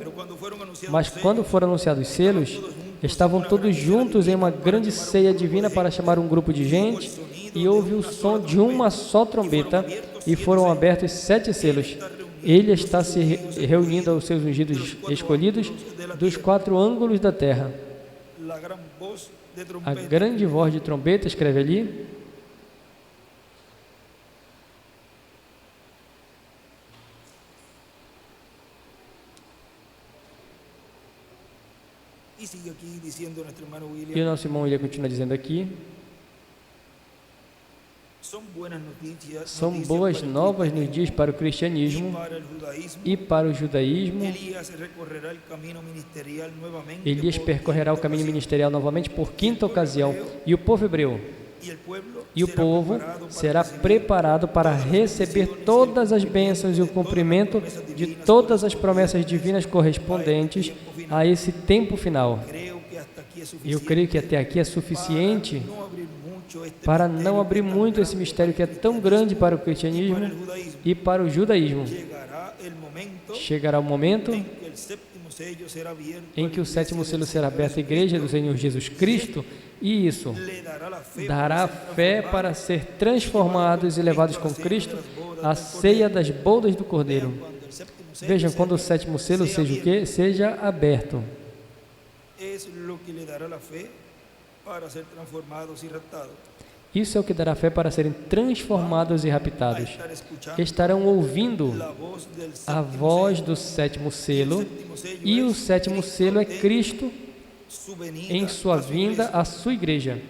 Mas quando foram anunciados os selos, estavam todos juntos em uma grande ceia divina para chamar um grupo de gente, e houve o som de uma só trombeta, e foram abertos 7 selos. Ele está se reunindo aos seus ungidos escolhidos dos 4 ângulos da terra. A grande voz de trombeta, escreve ali, e o nosso irmão William continua dizendo aqui: são boas novas nos dias para o cristianismo e para o judaísmo. Elias percorrerá o caminho ministerial novamente por 5ª ocasião, e o povo hebreu será preparado para receber todas as bênçãos e o cumprimento de todas as promessas divinas correspondentes a esse tempo final. Eu creio que até aqui é suficiente para não abrir muito esse mistério que é tão grande para o cristianismo e para o judaísmo. Chegará o momento em que o 7º selo será aberto à igreja do Senhor Jesus Cristo, e isso dará fé para ser transformados e levados com Cristo à ceia das bodas do Cordeiro. Vejam, quando o 7º selo seja o quê? Seja aberto. Isso é o que dará fé para serem transformados e raptados. Estarão ouvindo a voz do 7º selo, e o 7º selo é Cristo em sua vinda à sua igreja.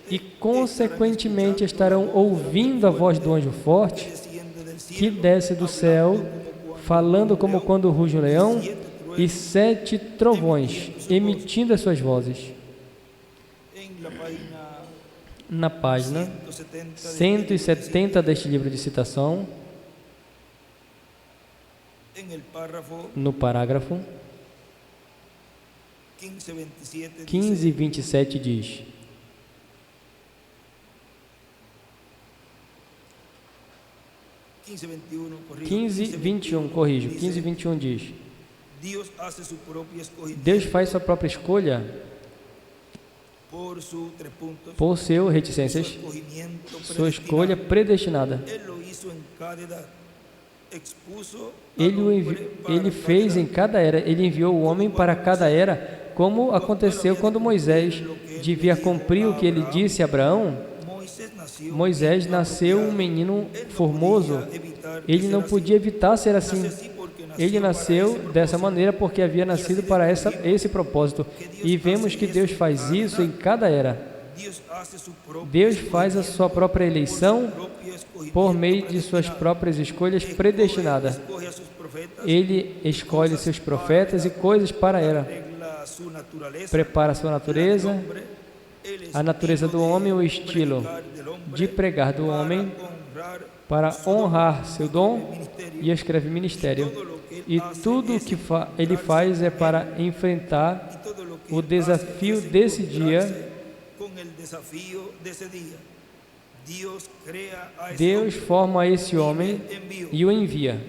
E, consequentemente, estarão ouvindo a voz do anjo forte, que desce do céu, falando como quando ruge um leão, e 7 trovões, emitindo as suas vozes. na página 170 deste livro de citação, no parágrafo 15:27 diz: corrijo, 15:21 diz: Deus faz sua própria escolha por seu, reticências, sua escolha predestinada. Ele fez em cada era, ele enviou o homem para cada era, como aconteceu quando Moisés devia cumprir o que ele disse a Abraão. Moisés nasceu um menino formoso, ele não podia evitar ser assim. Ele nasceu dessa maneira porque havia nascido para esse propósito. E vemos que Deus faz isso em cada era. Deus faz a sua própria eleição por meio de suas próprias escolhas predestinadas. Ele escolhe seus profetas e coisas para a era. Prepara a sua natureza, a natureza do homem, o estilo de pregar do homem para honrar seu dom, e escreve ministério. E tudo o que ele faz é para enfrentar o desafio desse dia. Deus forma esse homem e o envia.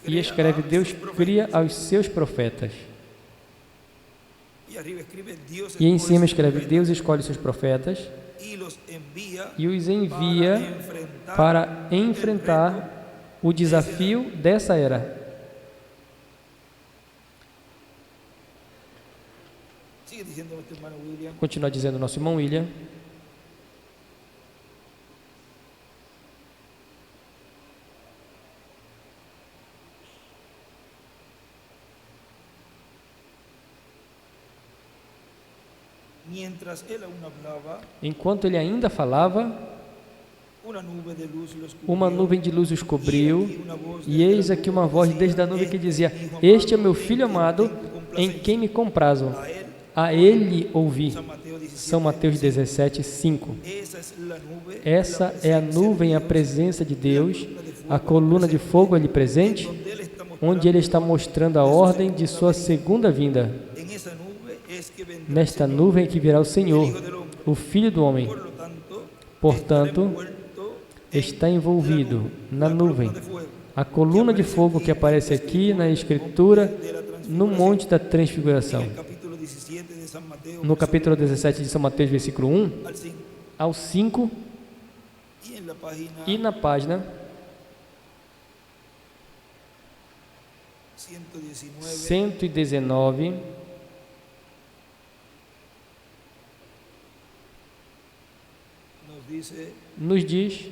E escreve: Deus cria aos seus profetas. E em cima escreve: Deus escolhe seus profetas e os envia para enfrentar o desafio dessa era. Continua dizendo nosso irmão William. Enquanto ele ainda falava, uma nuvem de luz os cobriu, e eis aqui uma voz desde a nuvem que dizia: Este é meu filho amado, em quem me comprazo. A ele ouvi. São Mateus 17:5. Essa é a nuvem, a presença de Deus, a coluna de fogo ali presente, onde ele está mostrando a ordem de sua segunda vinda. Nesta nuvem é que virá o Senhor, o Filho do Homem. Portanto, está envolvido na nuvem. A coluna de fogo que aparece aqui na Escritura, no Monte da Transfiguração. No capítulo 17 de São Mateus, versículo 1 ao 5, e na página 119, nos diz: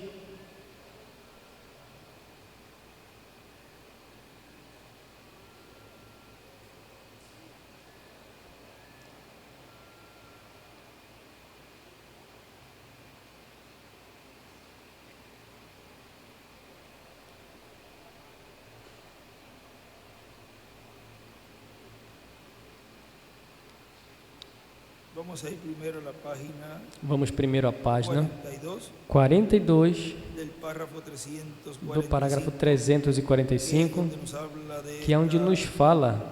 Vamos primeiro à página 42 do parágrafo 345, que é onde nos fala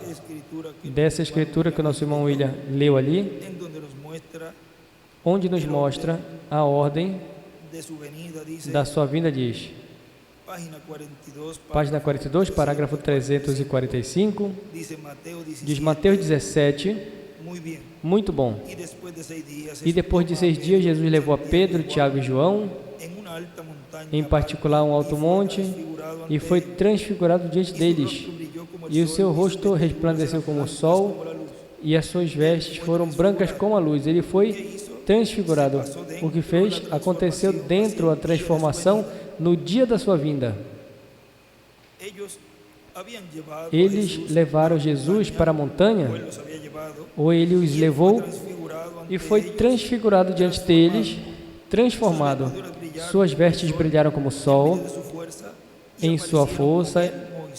dessa escritura que o nosso irmão William leu ali, onde nos mostra a ordem da sua vinda. Diz, página 42, parágrafo 345, diz Mateus 17, muito bom. E depois de 6 dias, Jesus levou a Pedro, Tiago e João, em particular a um alto monte, e foi transfigurado diante deles. E o seu rosto resplandeceu como o sol, e as suas vestes foram brancas como a luz. Ele foi transfigurado. O que fez aconteceu dentro da transformação no dia da sua vinda. Eles levaram Jesus para a montanha, ou ele os levou e foi transfigurado diante deles, transformado. Suas vestes brilharam como o sol em sua força,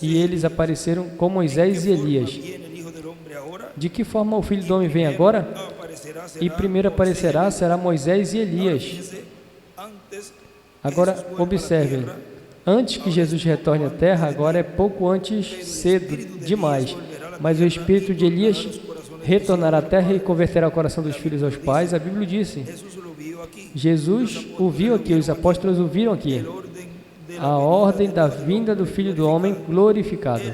e eles apareceram como Moisés e Elias. De que forma o Filho do Homem vem agora? E primeiro aparecerá será Moisés e Elias. Agora, observem, antes que Jesus retorne à terra, agora é pouco antes, cedo demais, mas o espírito de Elias retornará à terra e converterá o coração dos filhos aos pais. A Bíblia disse, Jesus o viu aqui, os apóstolos o viram aqui, a ordem da vinda do Filho do Homem glorificado.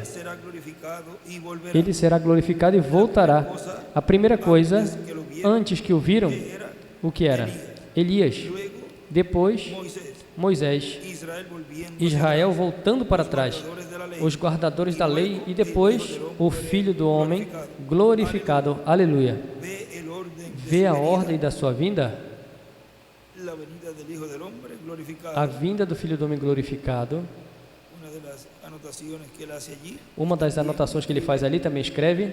Ele será glorificado e voltará. A primeira coisa, antes que o viram, o que era? Elias. Depois, Moisés. Israel voltando para trás. Os guardadores da lei. E depois, o Filho do Homem glorificado. Aleluia. Vê a ordem da sua vinda? A vinda do Filho do Homem glorificado. Uma das anotações que ele faz ali também escreve: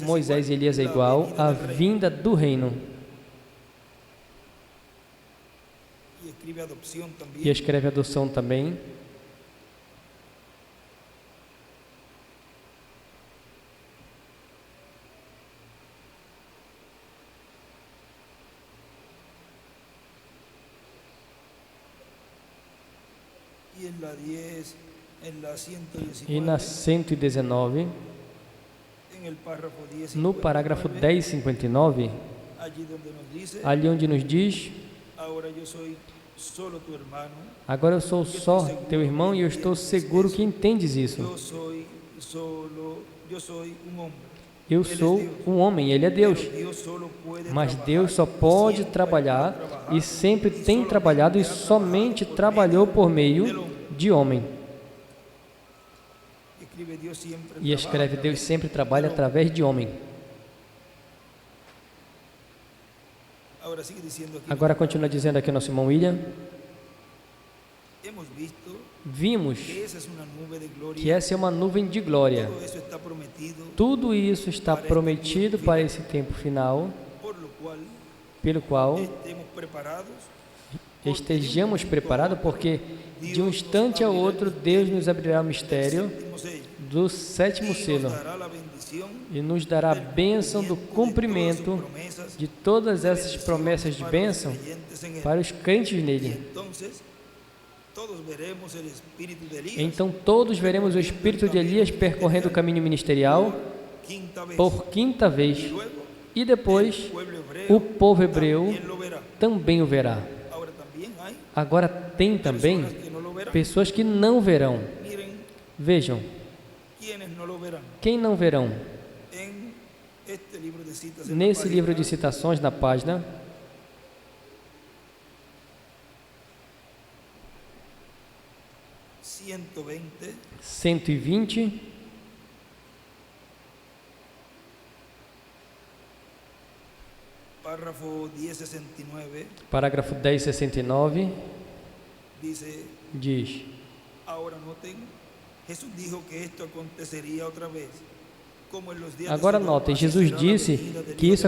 Moisés e Elias é igual à vinda do reino. E escreve adoção também. E na 119, no parágrafo 1059, ali onde nos diz: agora eu sou só teu irmão e eu estou seguro que entendes isso. Eu sou um homem, ele é Deus. Mas Deus só pode trabalhar e sempre tem trabalhado e somente trabalhou por meio de homem. E escreve: Deus sempre trabalha através de homem. Agora continua dizendo aqui nosso irmão William: vimos que essa é uma nuvem de glória. Tudo isso está prometido para esse tempo final, pelo qual estejamos preparados, porque de um instante ao outro Deus nos abrirá o mistério do sétimo selo e nos dará a bênção do cumprimento de todas essas promessas de bênção para os crentes nele. Então todos veremos o espírito de Elias percorrendo o caminho ministerial por quinta vez, e depois o povo hebreu também o verá. Agora tem também pessoas que não verão. Vejam, quem não verão? Nesse livro de citações, na página 120, parágrafo 1069, diz: agora notem, Jesus disse que isso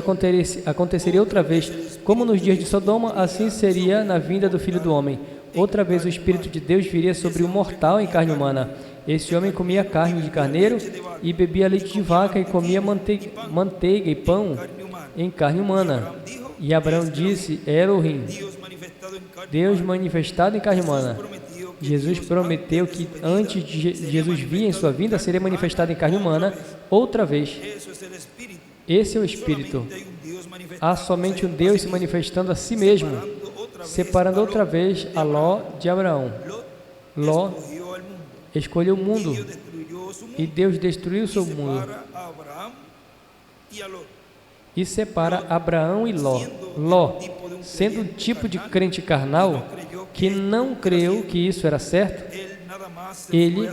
aconteceria outra vez, como nos dias de Sodoma, assim seria na vinda do Filho do Homem. Outra vez o Espírito de Deus viria sobre o mortal em carne humana. Esse homem comia carne de carneiro e bebia leite de vaca e comia manteiga e pão em carne humana. E Abraão disse: Elohim, Deus manifestado em carne humana. Jesus prometeu que antes de Jesus vir em sua vinda, seria manifestado em carne humana outra vez. Esse é o Espírito. Há somente um Deus se manifestando a si mesmo, separando outra vez a Ló de Abraão. Ló escolheu o mundo e Deus destruiu o seu mundo e separa Abraão e Ló. Ló, sendo um tipo de crente carnal que não creu que isso era certo, ele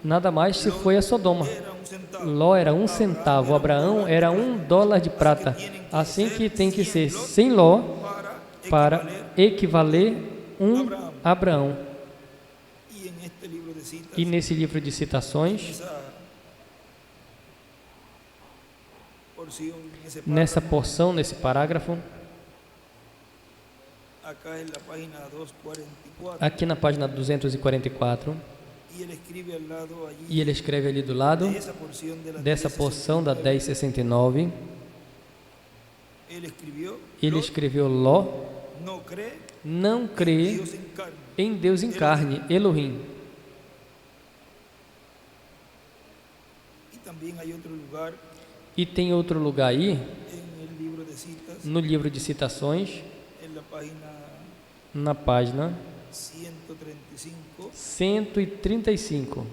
nada mais se foi a Sodoma. Ló era 1 centavo, Abraão era $1 de prata. Assim que tem que ser sem Ló para equivaler Abraão. E nesse livro de citações, nessa porção, nesse parágrafo, aqui na página 244, e ele escreve ali do lado dessa porção da 1069, ele escreveu Ló, não crê em Deus em carne, Elohim. E tem outro lugar aí, no livro de citações, na página 135,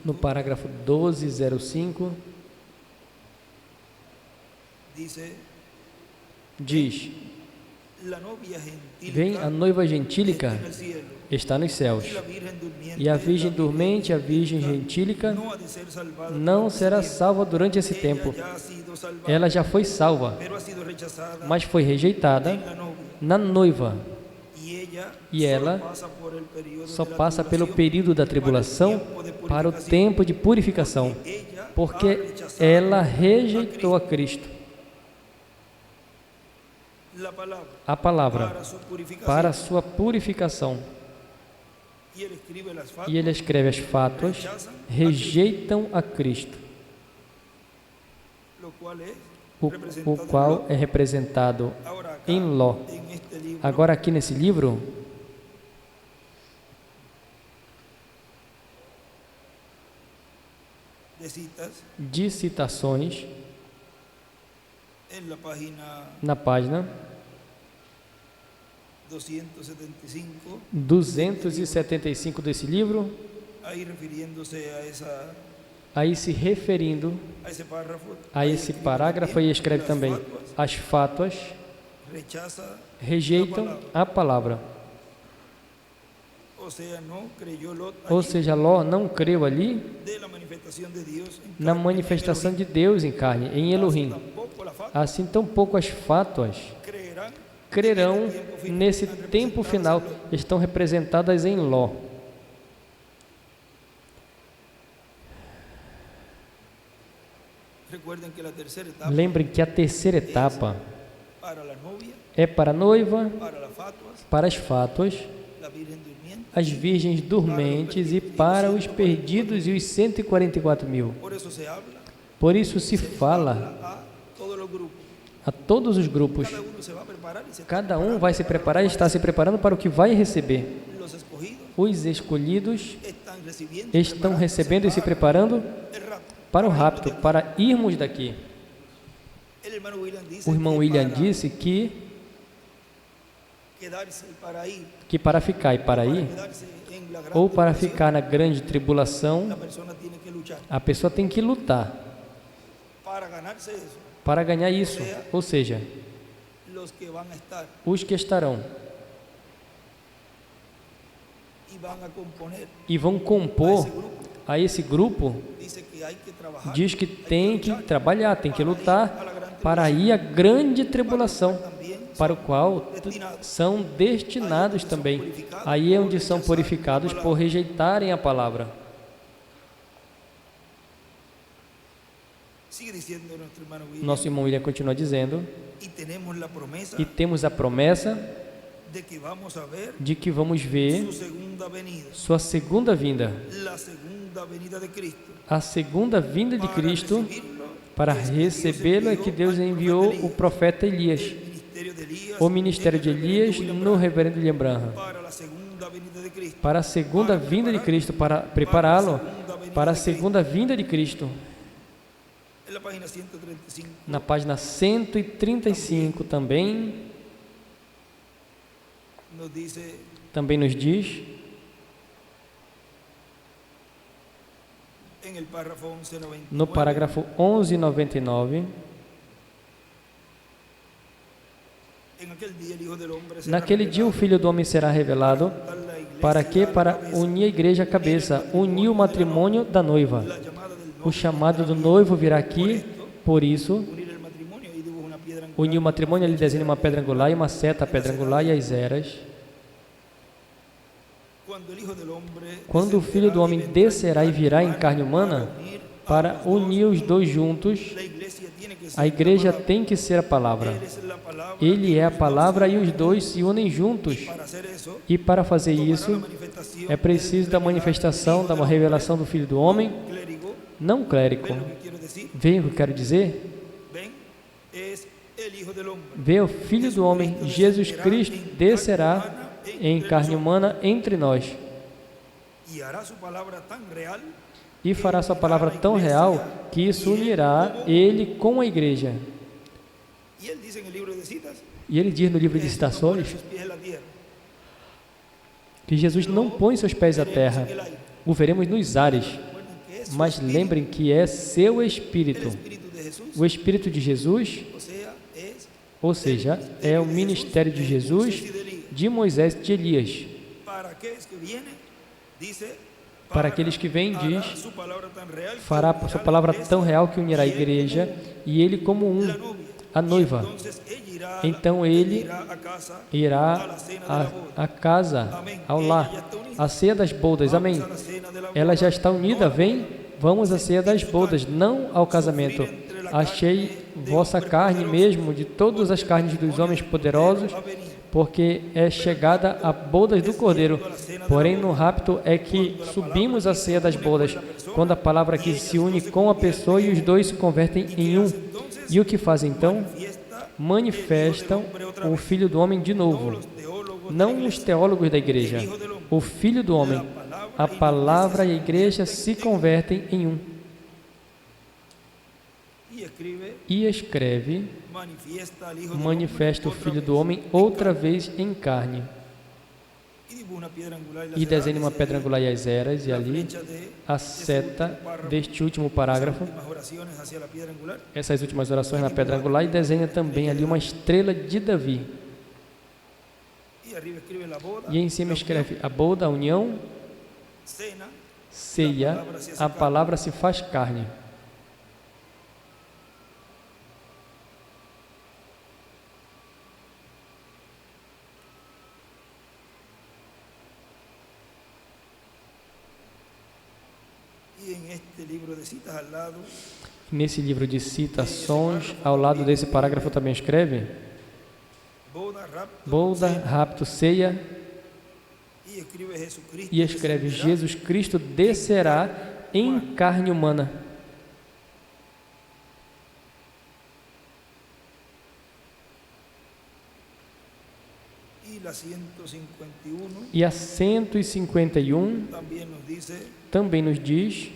no parágrafo 1205, diz: vem a noiva gentílica, está nos céus, e a virgem dormente, a virgem gentílica, não será salva durante esse tempo. Ela já foi salva, mas foi rejeitada na noiva. E ela só passa pelo período da tribulação para o tempo de purificação, porque ela rejeitou a Cristo. A palavra para a sua purificação. E ele escreve as fátuas, rejeitam a Cristo, o qual é representado em Ló. Agora aqui nesse livro, de citações, na página 275 desse livro, aí se referindo a esse parágrafo, aí escreve também: as fátuas rejeitam a palavra. Ou seja, Ló não creu ali na manifestação de Deus em carne, em Elohim. Assim, tampouco as fátuas crerão nesse tempo final, estão representadas em Ló. Lembrem que a terceira etapa é para a noiva, para as fátuas, as virgens dormentes e para os perdidos e os 144.000. Por isso se fala a todos os grupos. Cada um vai se preparar e está se preparando para o que vai receber. Os escolhidos estão recebendo e se preparando para o rapto, para irmos daqui. O irmão William disse que para ficar e para ir, ou para ficar na grande tribulação, a pessoa tem que lutar para ganhar isso. Ou seja, os que estarão e vão compor a esse grupo, diz que tem que trabalhar, tem que lutar para ir à grande tribulação, para o qual são destinados também. Aí é onde são purificados por rejeitarem a palavra. Nosso irmão William continua dizendo: e temos a promessa de que vamos ver sua segunda vinda, a segunda vinda de Cristo. Para recebê-lo é que Deus enviou o profeta Elias, o ministério de Elias no reverendo William Branham, para a segunda vinda de Cristo, para prepará-lo para a segunda vinda de Cristo. Na página 135 também nos diz, no parágrafo 1199, naquele dia o Filho do Homem será revelado, para quê? Para unir a igreja à cabeça, unir o matrimônio da noiva. O chamado do noivo virá aqui, por isso, unir o matrimônio, ele desenha uma pedra angular e uma seta, a pedra angular e as eras. Quando o Filho do Homem descerá e virá em carne humana, para unir os dois juntos, a igreja tem que ser a palavra. Ele é a palavra e os dois se unem juntos. E para fazer isso, é preciso da manifestação, da revelação do Filho do Homem, não clérigo. Veja o que eu quero dizer? Vê o Filho do Homem, Jesus Cristo, descerá em carne humana entre nós e fará sua palavra tão real que isso unirá ele com a igreja. E ele diz no livro de Citações que Jesus não põe seus pés à terra, o veremos nos ares, mas lembrem que é seu Espírito. O Espírito de Jesus, ou seja, é o ministério de Jesus, de Moisés e de Elias. Para aqueles que vêm, diz, fará sua palavra tão real que unirá a igreja e ele como um, a noiva. Então ele irá à casa, ao lar, à ceia das bodas. Amém. Ela já está unida, vem, vamos à ceia das bodas, não ao casamento. Achei vossa carne mesmo, de todas as carnes dos homens poderosos, porque é chegada a bodas do Cordeiro. Porém, no rapto é que subimos à ceia das bodas, quando a palavra aqui se une com a pessoa e os dois se convertem em um. E o que fazem então? Manifestam o Filho do Homem de novo. Não os teólogos da igreja, o Filho do Homem. A palavra e a igreja se convertem em um. E escreve, manifesta o Filho do Homem outra vez em carne. E desenha uma pedra angular e as eras, e ali a seta deste último parágrafo, essas últimas orações na pedra angular, e desenha também ali uma estrela de Davi. E em cima escreve a boda, a união, ceia, a palavra se faz carne. Nesse livro de citações, ao lado desse parágrafo também escreve boda, rapto, ceia, e escreve Jesus Cristo descerá em carne humana. E a 151 também nos diz,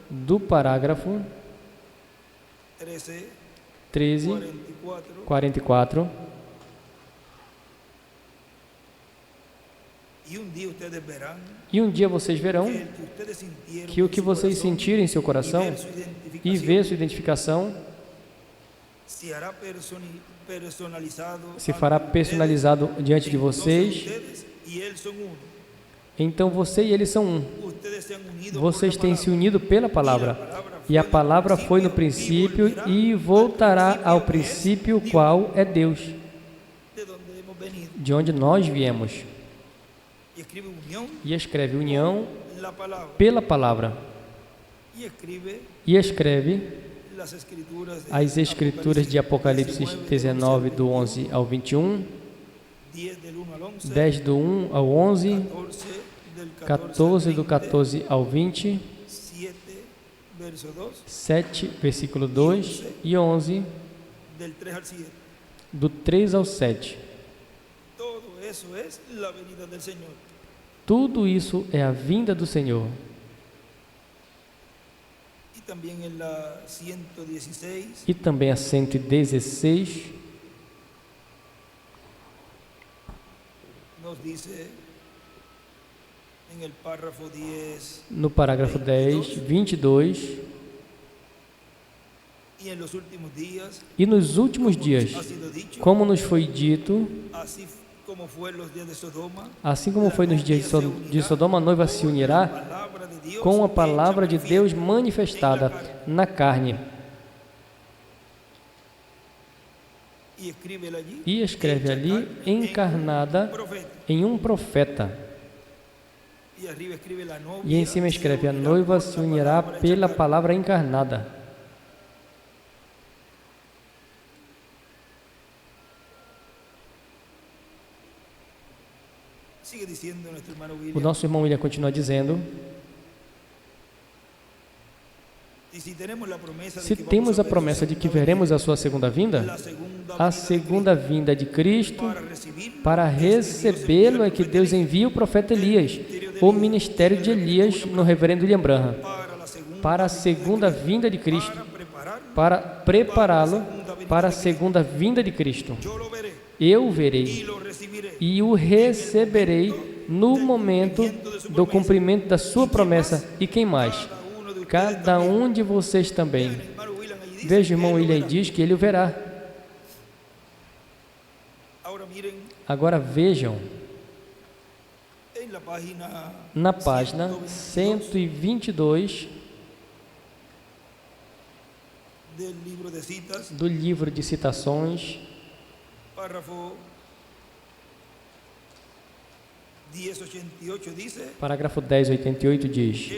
do parágrafo 13, 44, e um dia vocês verão que o que vocês sentirem em seu coração e ver sua identificação se fará personalizado diante de vocês. Então você e eles são um. Vocês têm se unido pela palavra. E a palavra foi no princípio e voltará ao princípio, qual é Deus, de onde nós viemos. E escreve união pela palavra. E escreve as escrituras de Apocalipse 19, do 11 ao 21, 10 do 1 ao 11, 14 do 14 ao 20, 7, versículo 2 e 11, do 3 ao 7. Tudo isso é a vinda do Senhor. E também a 116 no parágrafo 10, 22, e nos últimos dias, como nos foi dito, assim como foi nos dias de Sodoma, a noiva se unirá com a palavra de Deus manifestada na carne. E escreve ali, encarnada em um profeta. E em cima escreve, a noiva se unirá pela palavra encarnada. O nosso irmão William continua dizendo, Se temos a promessa de que veremos a sua segunda vinda, a segunda vinda de Cristo, para recebê-lo é que Deus envia o profeta Elias, o ministério de Elias no reverendo William Branham, para a segunda vinda de Cristo, para prepará-lo para a segunda vinda de Cristo. Eu o verei e o receberei no momento do cumprimento da sua promessa. E quem mais? Cada um de vocês também. Veja, o irmão William diz que ele o verá. Agora vejam, na página 122 do livro de citações, parágrafo 1088 diz: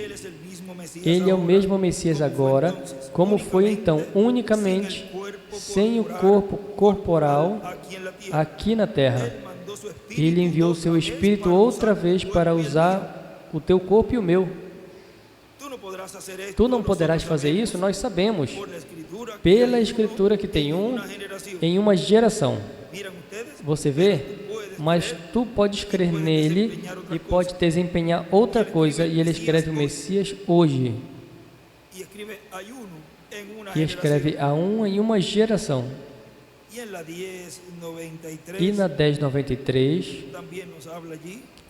Ele é o mesmo Messias agora, como foi então, unicamente, sem o corpo corporal aqui na terra. Ele enviou o seu Espírito outra vez para usar o teu corpo e o meu. Tu não poderás fazer isso, nós sabemos, pela Escritura que tem em uma geração. Você vê? Mas tu podes crer nele e pode desempenhar outra coisa. E ele escreve o Messias hoje. E escreve a em uma geração. E na 1093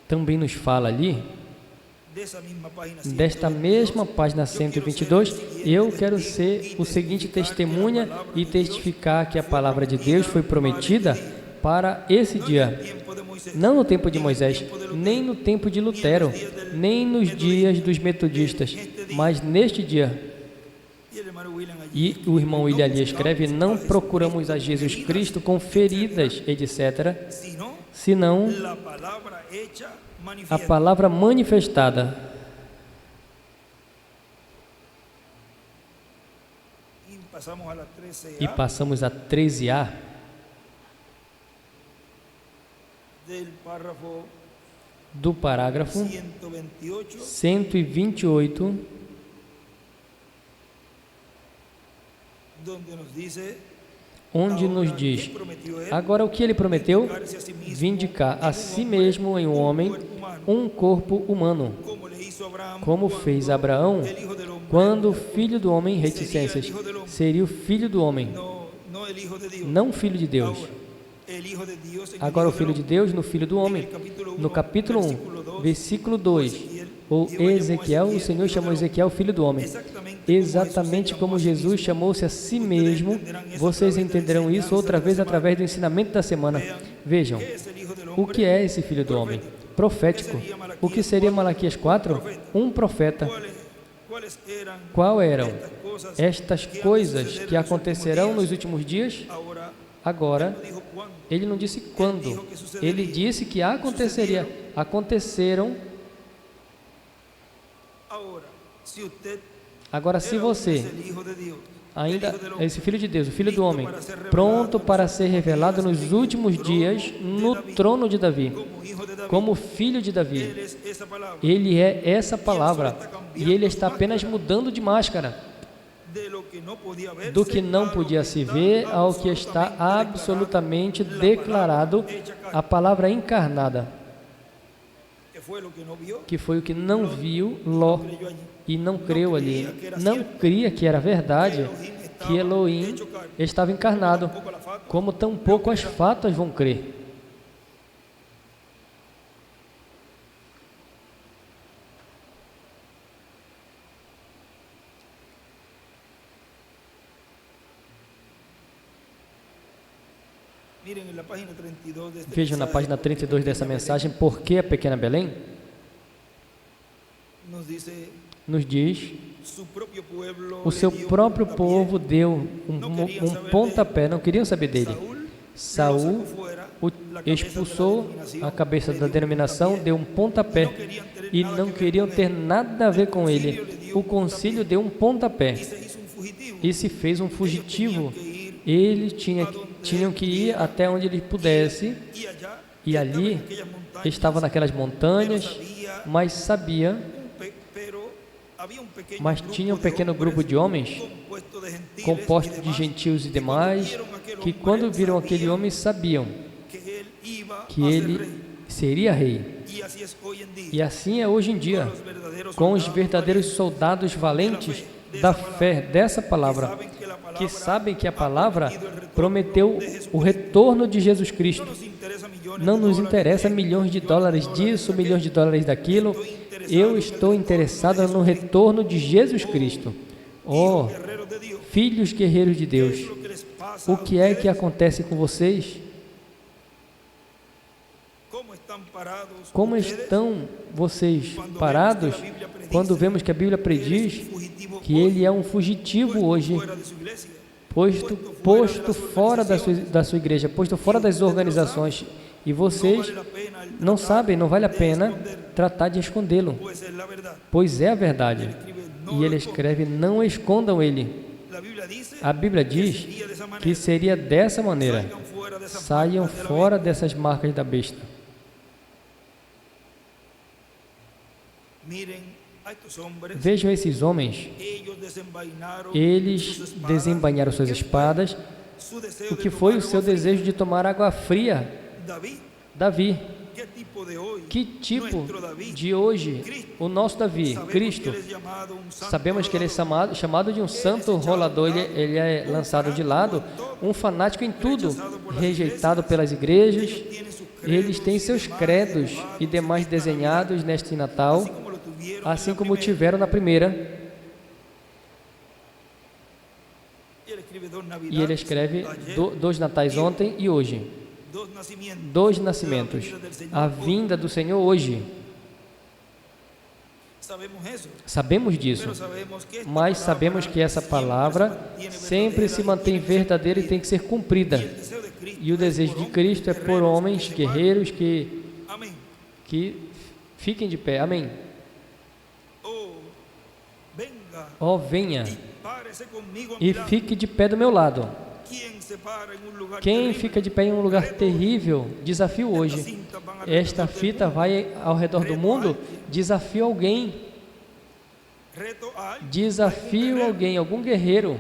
também nos fala ali, desta mesma página 122, eu quero ser o seguinte testemunha e testificar que a palavra de Deus foi prometida para esse dia, não no tempo de Moisés, nem no tempo de Lutero, nem nos dias dos metodistas, mas neste dia. E o irmão William ali escreve: não procuramos a Jesus Cristo com feridas, etc., senão a palavra manifestada. E passamos a 13a, do parágrafo 128, onde nos diz: agora o que ele prometeu? Vindicar a si mesmo em um homem um corpo humano, como fez Abraão, quando o filho do homem, reticências, seria o filho do homem, não o filho de Deus. Agora o filho de Deus no filho do homem. No capítulo 1, versículo 2, ou Ezequiel, o Senhor chamou Ezequiel filho do homem. Exatamente como Jesus chamou-se a si mesmo. Vocês entenderão isso outra vez através do ensinamento da semana. Vejam, o que é esse filho do homem? Profético. O que seria Malaquias 4? Um profeta. Qual eram estas coisas que acontecerão nos últimos dias? Agora, ele não disse quando, ele disse que aconteceria. Aconteceram. Agora, se você ainda é esse filho de Deus, o filho do homem, pronto para ser revelado nos últimos dias no trono de Davi, como filho de Davi, ele é essa palavra, e ele está apenas mudando de máscara. Do que não podia se ver ao que está absolutamente declarado, a palavra encarnada, que foi o que não viu Ló e não creu ali, não cria que era verdade, que Elohim estava encarnado, como tampouco as fatas vão crer. Vejam na página 32 dessa mensagem, por que a pequena Belém? Nos diz, o seu próprio povo deu um pontapé, não queriam saber dele. Saul o expulsou a cabeça da denominação, deu um pontapé, e não queriam ter nada a ver com ele. O concílio deu um pontapé, e se fez um fugitivo. Eles tinham que ir até onde ele pudesse, e ali estava naquelas montanhas, mas sabia Mas tinha um pequeno grupo de homens, composto de gentios e demais, que quando viram aquele homem sabiam que ele seria rei. E assim é hoje em dia, com os verdadeiros soldados valentes da fé dessa palavra, que sabem que a palavra prometeu o retorno de Jesus Cristo. Não nos interessa milhões de dólares disso, milhões de dólares daquilo. Eu estou interessado no retorno de Jesus Cristo. Oh, filhos guerreiros de Deus, o que é que acontece com vocês? Como estão vocês parados quando vemos que a Bíblia prediz que ele é um fugitivo hoje, posto fora da sua igreja, posto fora das organizações, e vocês não sabem, não vale a pena tratar de escondê-lo, pois é a verdade. E ele escreve: não escondam ele. A Bíblia diz que seria dessa maneira: saiam fora dessas marcas da besta. Vejam esses homens, eles desembainharam suas espadas. O que foi o seu desejo de tomar água fria? Davi. Que tipo de hoje? O nosso Davi, Cristo. Sabemos que ele é chamado de um santo rolador, ele é lançado de lado, um fanático em tudo, rejeitado pelas igrejas. Eles têm seus credos e demais desenhados neste Natal, assim como tiveram na primeira. E ele escreve 2 natais ontem e hoje. 2 nascimentos. A vinda do Senhor hoje. Sabemos disso, mas sabemos que essa palavra sempre se mantém verdadeira e tem que ser cumprida. E o desejo de Cristo é por homens guerreiros que fiquem de pé. Amém. Oh, venha e fique de pé do meu lado. Quem fica de pé em um lugar terrível? Desafio hoje. Esta fita vai ao redor do mundo. Desafio alguém. Desafio alguém, algum guerreiro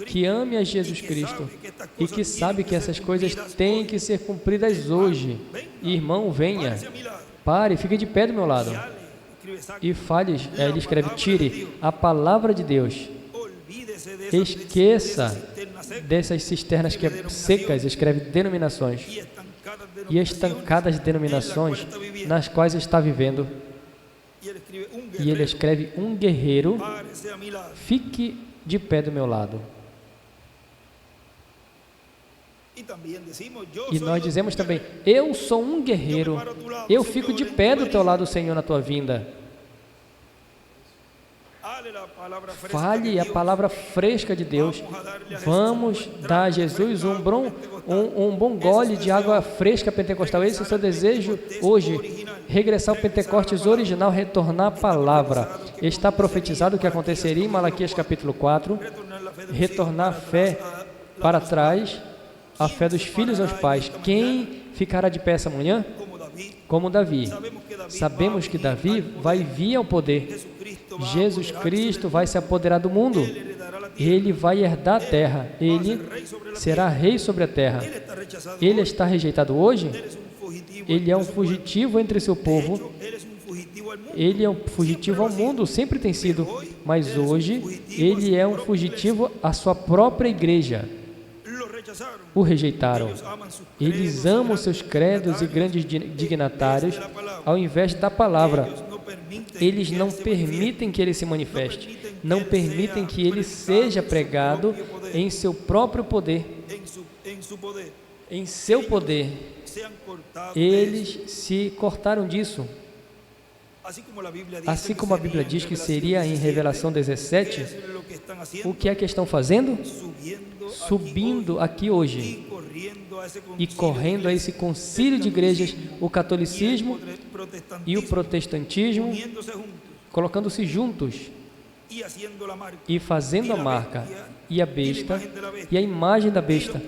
que ame a Jesus Cristo e que sabe que essas coisas têm que ser cumpridas hoje. Irmão, venha. Pare, fique de pé do meu lado. E fale, ele escreve: tire a palavra de Deus. Esqueça dessas cisternas secas, escreve denominações, e estancadas denominações nas quais está vivendo. E ele escreve: um guerreiro, fique de pé do meu lado. E nós dizemos também: eu sou um guerreiro, eu fico de pé do teu lado, Senhor, na tua vinda. Fale a palavra fresca de Deus. Vamos dar a Jesus um bom gole de água fresca pentecostal. Esse é o seu desejo hoje: regressar ao Pentecostes original, retornar a palavra. Está profetizado o que aconteceria em Malaquias capítulo 4, retornar a fé para trás, a fé dos filhos aos pais. Quem ficará de pé essa manhã? Como Davi. Sabemos que Davi vai vir ao poder. Jesus Cristo vai se apoderar do mundo. Ele vai herdar a terra. Ele será rei sobre a terra. Ele está rejeitado hoje? Ele é um fugitivo entre seu povo. Ele é um fugitivo ao mundo, sempre tem sido. Mas hoje, ele é um fugitivo à sua própria igreja. O rejeitaram. Eles amam seus credos e grandes dignatários ao invés da palavra. Eles não permitem que ele se manifeste, não permitem que ele seja pregado em seu próprio poder, em seu poder. Eles se cortaram disso. Assim como a Bíblia diz que seria em Revelação 17, o que é que estão fazendo? Subindo aqui hoje e correndo a esse concílio de igrejas, o catolicismo e o protestantismo, colocando-se juntos e fazendo a marca e a besta e a imagem da besta,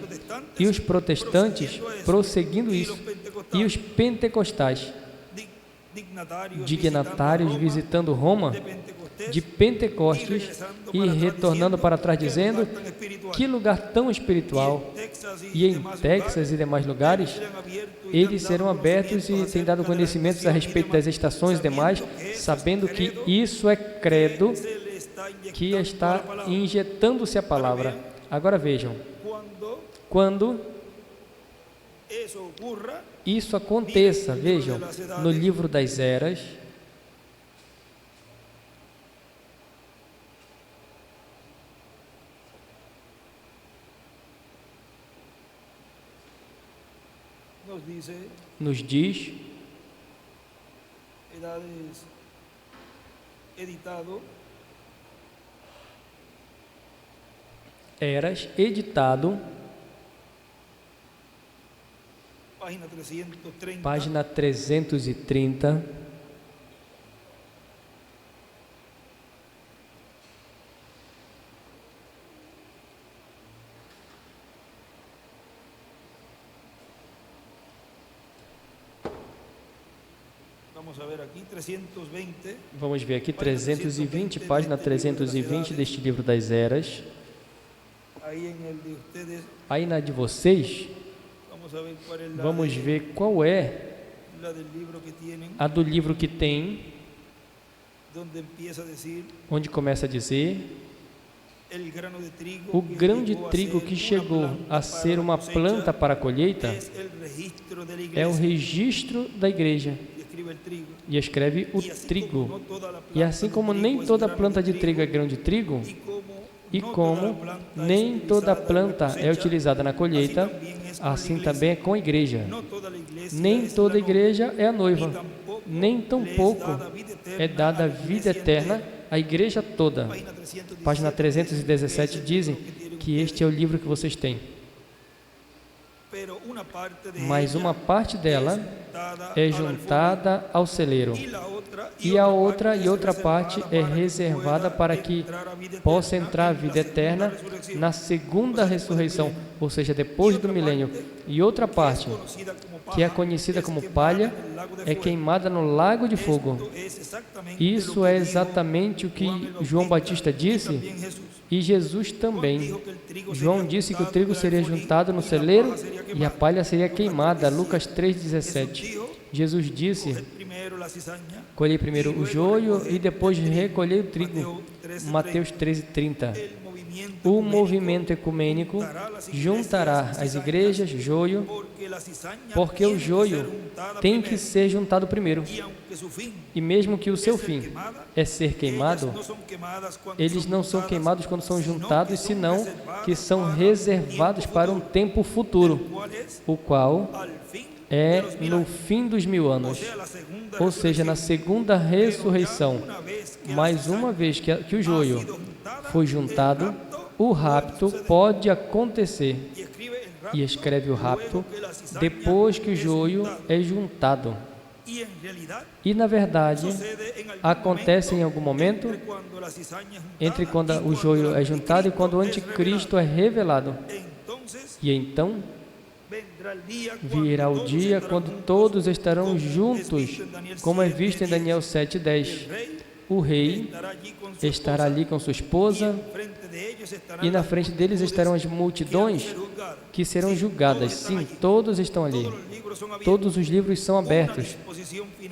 e os protestantes prosseguindo isso, e os pentecostais dignatários visitando Roma de Pentecostes e retornando para trás dizendo: que lugar tão espiritual! E em Texas e demais lugares, eles serão abertos e têm dado conhecimentos a respeito das estações e demais, sabendo que isso é credo, que está injetando-se a palavra. Agora vejam, quando isso aconteça, vejam, no livro das Eras, nos diz Eras, editado, página 330, vamos ver aqui 320, página 320 deste livro das Eras. Aí na de vocês, vamos ver qual é a do livro que tem, onde começa a dizer: o grão de trigo que chegou a ser uma planta para a colheita é o registro da igreja. E escreve o trigo. E assim como nem toda planta de trigo é grão de trigo, e como nem toda planta é utilizada na colheita, assim também é com a igreja. Nem toda igreja é a noiva, nem tampouco é dada a vida eterna à igreja toda. Página 317 dizem que este é o livro que vocês têm. Mas uma parte dela é juntada ao celeiro, e a outra parte é reservada para que possa entrar a vida eterna na segunda ressurreição, ou seja, depois do milênio. E outra parte, que é conhecida como palha, é queimada no lago de fogo. Isso é exatamente o que João Batista disse, e Jesus também. João disse que o trigo seria juntado no celeiro e a palha seria queimada. Lucas 3,17. Jesus disse: colhei primeiro o joio e depois recolhei o trigo. Mateus 13,30. O movimento ecumênico juntará as igrejas joio, porque o joio tem que ser juntado primeiro. E mesmo que o seu fim é ser queimado, eles não são queimados quando são juntados, senão que são reservados para um tempo futuro, o qual é no fim dos 1000 anos, ou seja, na segunda ressurreição. Mas uma vez que o joio foi juntado, o rapto pode acontecer. E escreve o rapto depois que o joio é juntado. E na verdade, acontece em algum momento entre quando o joio é juntado e quando o anticristo é revelado. E então virá o dia quando todos estarão juntos, como é visto em Daniel 7:10. O rei estará ali com sua esposa, e na frente deles estarão as multidões que serão julgadas. Sim, todos estão ali. Todos os livros são abertos.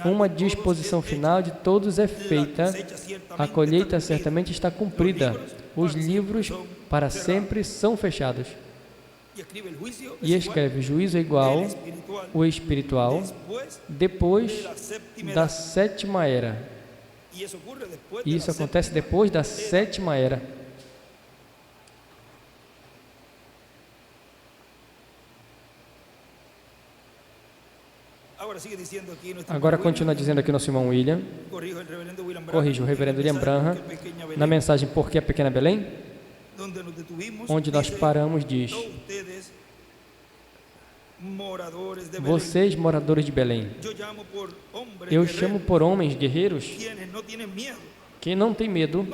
Uma disposição final de todos é feita. A colheita certamente está cumprida. Os livros para sempre são fechados. E escreve: o juízo é igual, o espiritual, depois da sétima era. E isso acontece depois da sétima era. Agora continua dizendo aqui nosso irmão William, corrija o reverendo William Branham, na mensagem Por que a Pequena Belém, onde nós paramos, diz: vocês, moradores de Belém, eu chamo por homens guerreiros que não têm medo.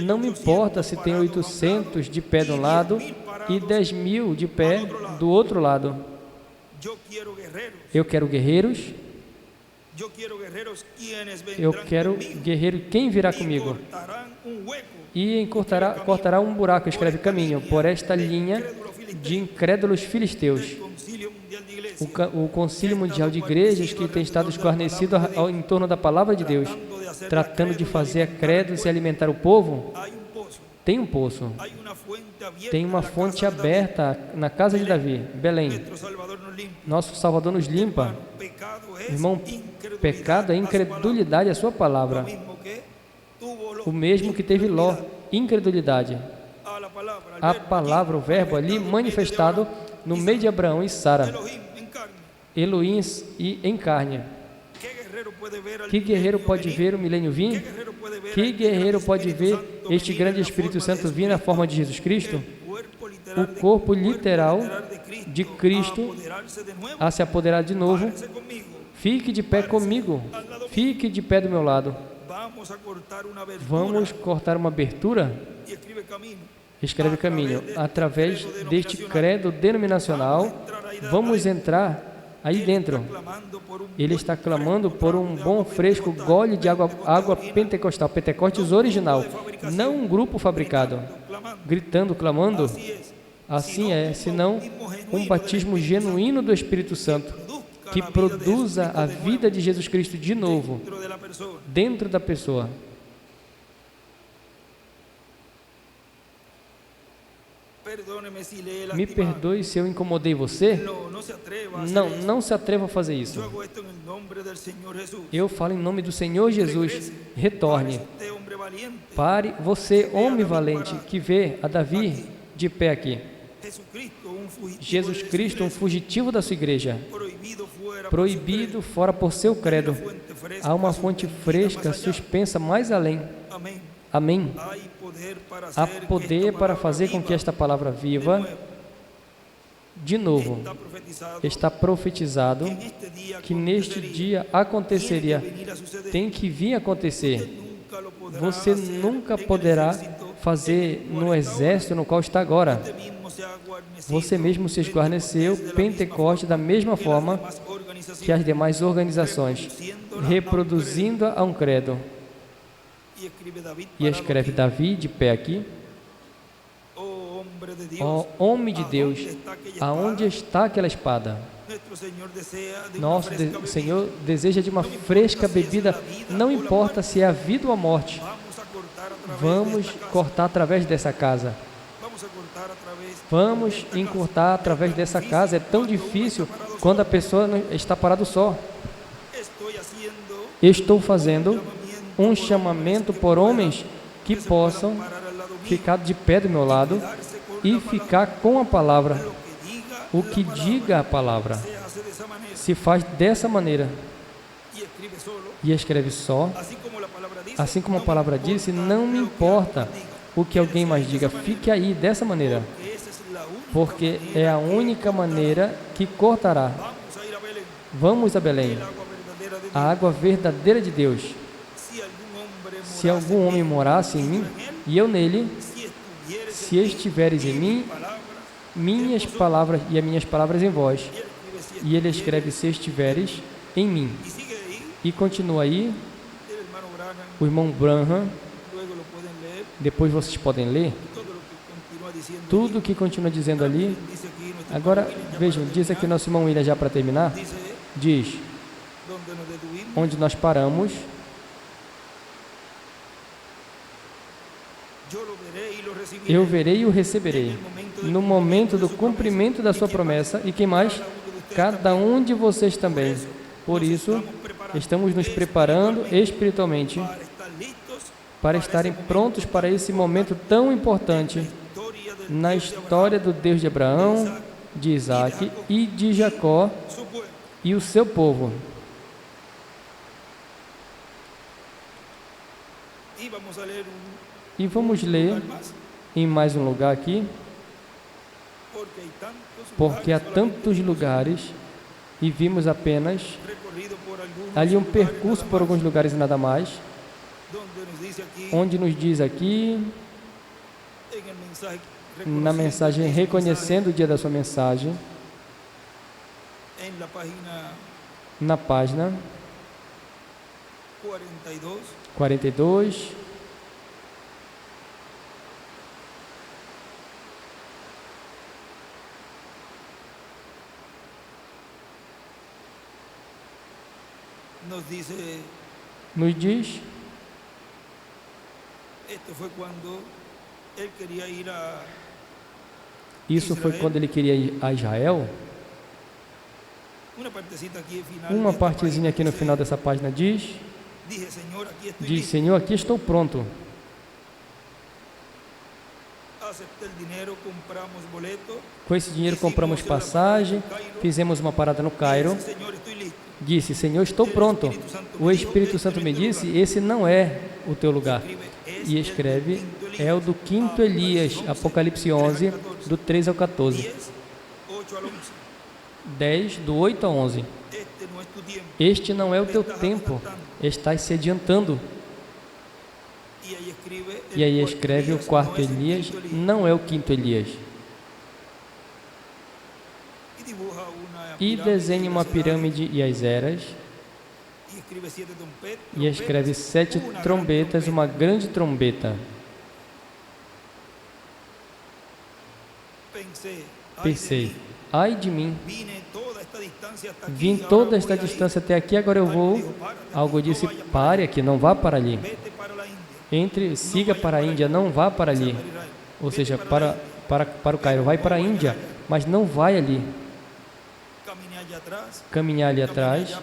Não me importa se tem 800 de pé de um lado e 10.000 de pé do outro lado. Eu quero guerreiros Eu quero guerreiro quem virá comigo e cortará um buraco, escreve caminho, por esta linha de incrédulos filisteus. O Concílio Mundial de Igrejas, que tem estado escarnecido em torno da palavra de Deus, tratando de fazer credos e alimentar o povo, tem um poço, tem uma fonte aberta na casa de Davi, Belém. Nosso Salvador nos limpa. Irmão, pecado é incredulidade à sua palavra. O mesmo que teve Ló, incredulidade. A palavra, o verbo ali manifestado no meio de Abraão e Sara. Elohim e em carne. Que guerreiro pode ver o milênio vir? Que guerreiro pode ver este grande Espírito Santo vir na forma de Jesus Cristo? O corpo literal de Cristo a se apoderar de novo. Fique de pé comigo. Fique de pé do meu lado. Vamos cortar uma abertura? Escreve caminho. Através deste credo denominacional, vamos entrar aí dentro. Ele está clamando por um bom fresco gole de água pentecostal, Pentecostes original, não um grupo fabricado, gritando, clamando. Assim é, senão um batismo genuíno do Espírito Santo, que produza a vida de Jesus Cristo de novo, dentro da pessoa. Me perdoe se eu incomodei você. Não se atreva a fazer isso. Eu falo em nome do Senhor Jesus. Retorne. Pare, você, homem valente, que vê a Davi de pé aqui. Jesus Cristo, um fugitivo da sua igreja. Proibido fora por seu credo. Há uma fonte fresca, suspensa mais além. Amém. Há poder para fazer com que esta palavra viva, de novo, está profetizado que neste dia aconteceria, tem que vir acontecer. Você nunca poderá fazer no exército no qual está agora. Você mesmo se esguarneceu, Pentecoste, da mesma forma que as demais organizações, reproduzindo a um credo. E escreve Davi de pé aqui: ó homem de Deus, aonde está aquela espada? Nosso Senhor deseja de uma fresca bebida, não importa se é a vida ou a morte. Vamos cortar através dessa casa. Vamos encurtar através dessa casa. É tão difícil quando a pessoa está parado só. Estou fazendo um chamamento por homens que possam ficar de pé do meu lado e ficar com a palavra. O que diga a palavra se faz dessa maneira. E escreve só. Assim como a palavra disse, não me importa o que alguém mais diga, fique aí dessa maneira, porque é a única maneira que cortará. Vamos a Belém, a água verdadeira de Deus. Se algum homem morasse em mim, e eu nele, se estiveres em mim, minhas palavras e as minhas palavras em vós. E ele escreve, se estiveres em mim. E continua aí, o irmão Branham, depois vocês podem ler, tudo o que continua dizendo ali. Agora, vejam, diz aqui nosso irmão William, já para terminar, diz, onde nós paramos, eu verei e o receberei, no momento do cumprimento da sua promessa, e quem mais? Cada um de vocês também. Por isso, estamos nos preparando espiritualmente para estarem prontos para esse momento tão importante na história do Deus de Abraão, de Isaac e de Jacó e o seu povo. E vamos ler em mais um lugar aqui, porque há tantos lugares e vimos apenas ali um percurso por alguns lugares e nada mais, onde nos diz aqui, na mensagem reconhecendo o dia da sua mensagem, na página 42. Nos diz, isso foi quando ele queria ir a Israel. Uma partezinha aqui no final dessa página diz, Senhor, aqui estou pronto. Com esse dinheiro compramos passagem, fizemos uma parada no Cairo. Disse, Senhor, estou pronto. O Espírito Santo me disse, esse não é o teu lugar. E escreve, é o do quinto Elias, Apocalipse 11, do 3 ao 14. 10, do 8 a 11. Este não é o teu tempo, estás se adiantando. E aí escreve, o quarto Elias não é o quinto Elias. E desenha uma pirâmide e as eras. E escreve 7 trombetas, uma grande trombeta. Pensei, ai de mim, vim toda esta distância até aqui, agora eu vou. Algo disse, pare aqui, não vá para ali. Siga para a Índia, não vá para ali. Ou seja, para o Cairo, vai para a Índia, mas não vai ali. Caminhar ali atrás,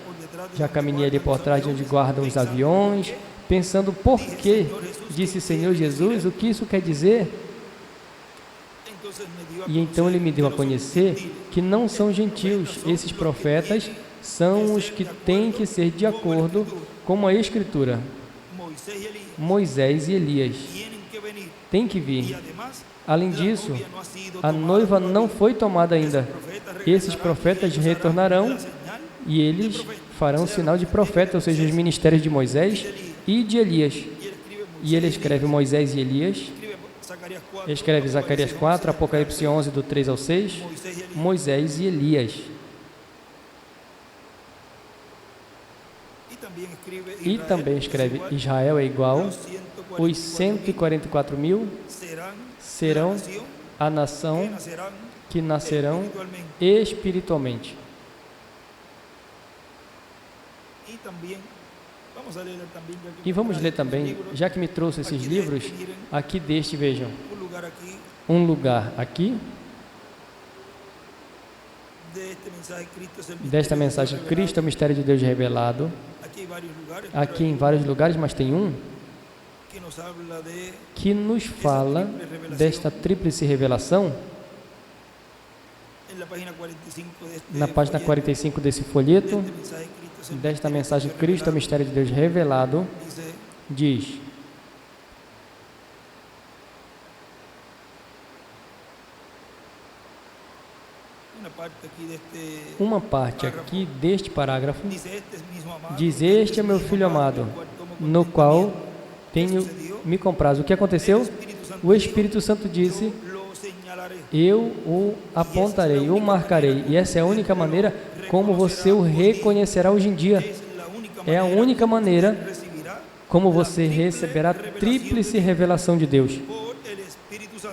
já caminhei ali por trás de onde guardam os aviões, pensando por quê, disse Senhor Jesus, o que isso quer dizer? E então ele me deu a conhecer que não são gentios, esses profetas são os que têm que ser de acordo com a Escritura. Moisés e Elias têm que vir. Além disso, a noiva não foi tomada ainda. Esses profetas retornarão e eles farão sinal de profeta, ou seja, os ministérios de Moisés e de Elias. E ele escreve Moisés e Elias, escreve Zacarias 4, Apocalipse 11, do 3 ao 6, Moisés e Elias. E também escreve Israel é igual, os 144 mil serão a nação que nascerão espiritualmente. E vamos ler também, já que me trouxe esses livros, aqui deste, vejam, um lugar aqui, desta mensagem, Cristo é o mistério de Deus revelado, aqui em vários lugares, mas tem um que nos fala desta tríplice revelação, na página 45 desse folheto, desta mensagem Cristo é o mistério de Deus revelado, diz: uma parte aqui deste parágrafo diz, este é meu filho amado, no qual tenho me comprado. O que aconteceu? O Espírito Santo disse, eu o apontarei, o marcarei, e essa é a única maneira como você o reconhecerá hoje em dia. É a única maneira como você receberá a tríplice revelação de Deus,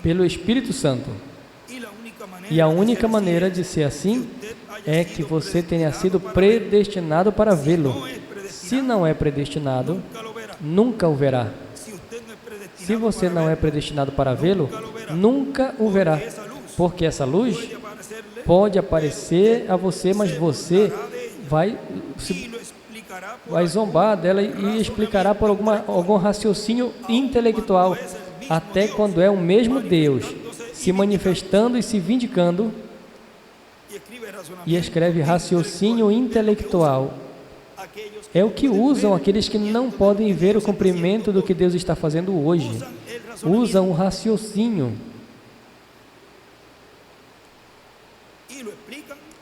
pelo Espírito Santo. E a única maneira de ser assim é que você tenha sido predestinado para vê-lo. Se não é predestinado, nunca o verá. Se você não é predestinado para vê-lo, nunca o verá, porque essa luz pode aparecer a você, mas você vai zombar dela e explicará por algum raciocínio intelectual, até quando é o mesmo Deus se manifestando e se vindicando. E escreve raciocínio intelectual. É o que usam aqueles que não podem ver o cumprimento do que Deus está fazendo hoje. Usam o raciocínio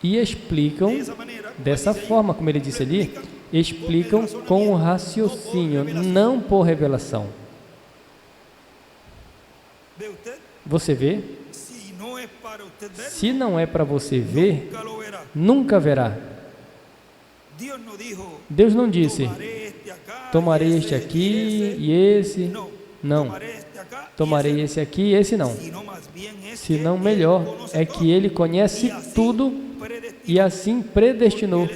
e explicam dessa forma, como ele disse ali, explicam com o raciocínio, não por revelação. Você vê? Se não é para você ver, nunca verá. Deus não disse, tomarei este aqui e esse. Não. Tomarei esse aqui e esse não. Senão, melhor é que Ele conhece tudo e assim predestinou,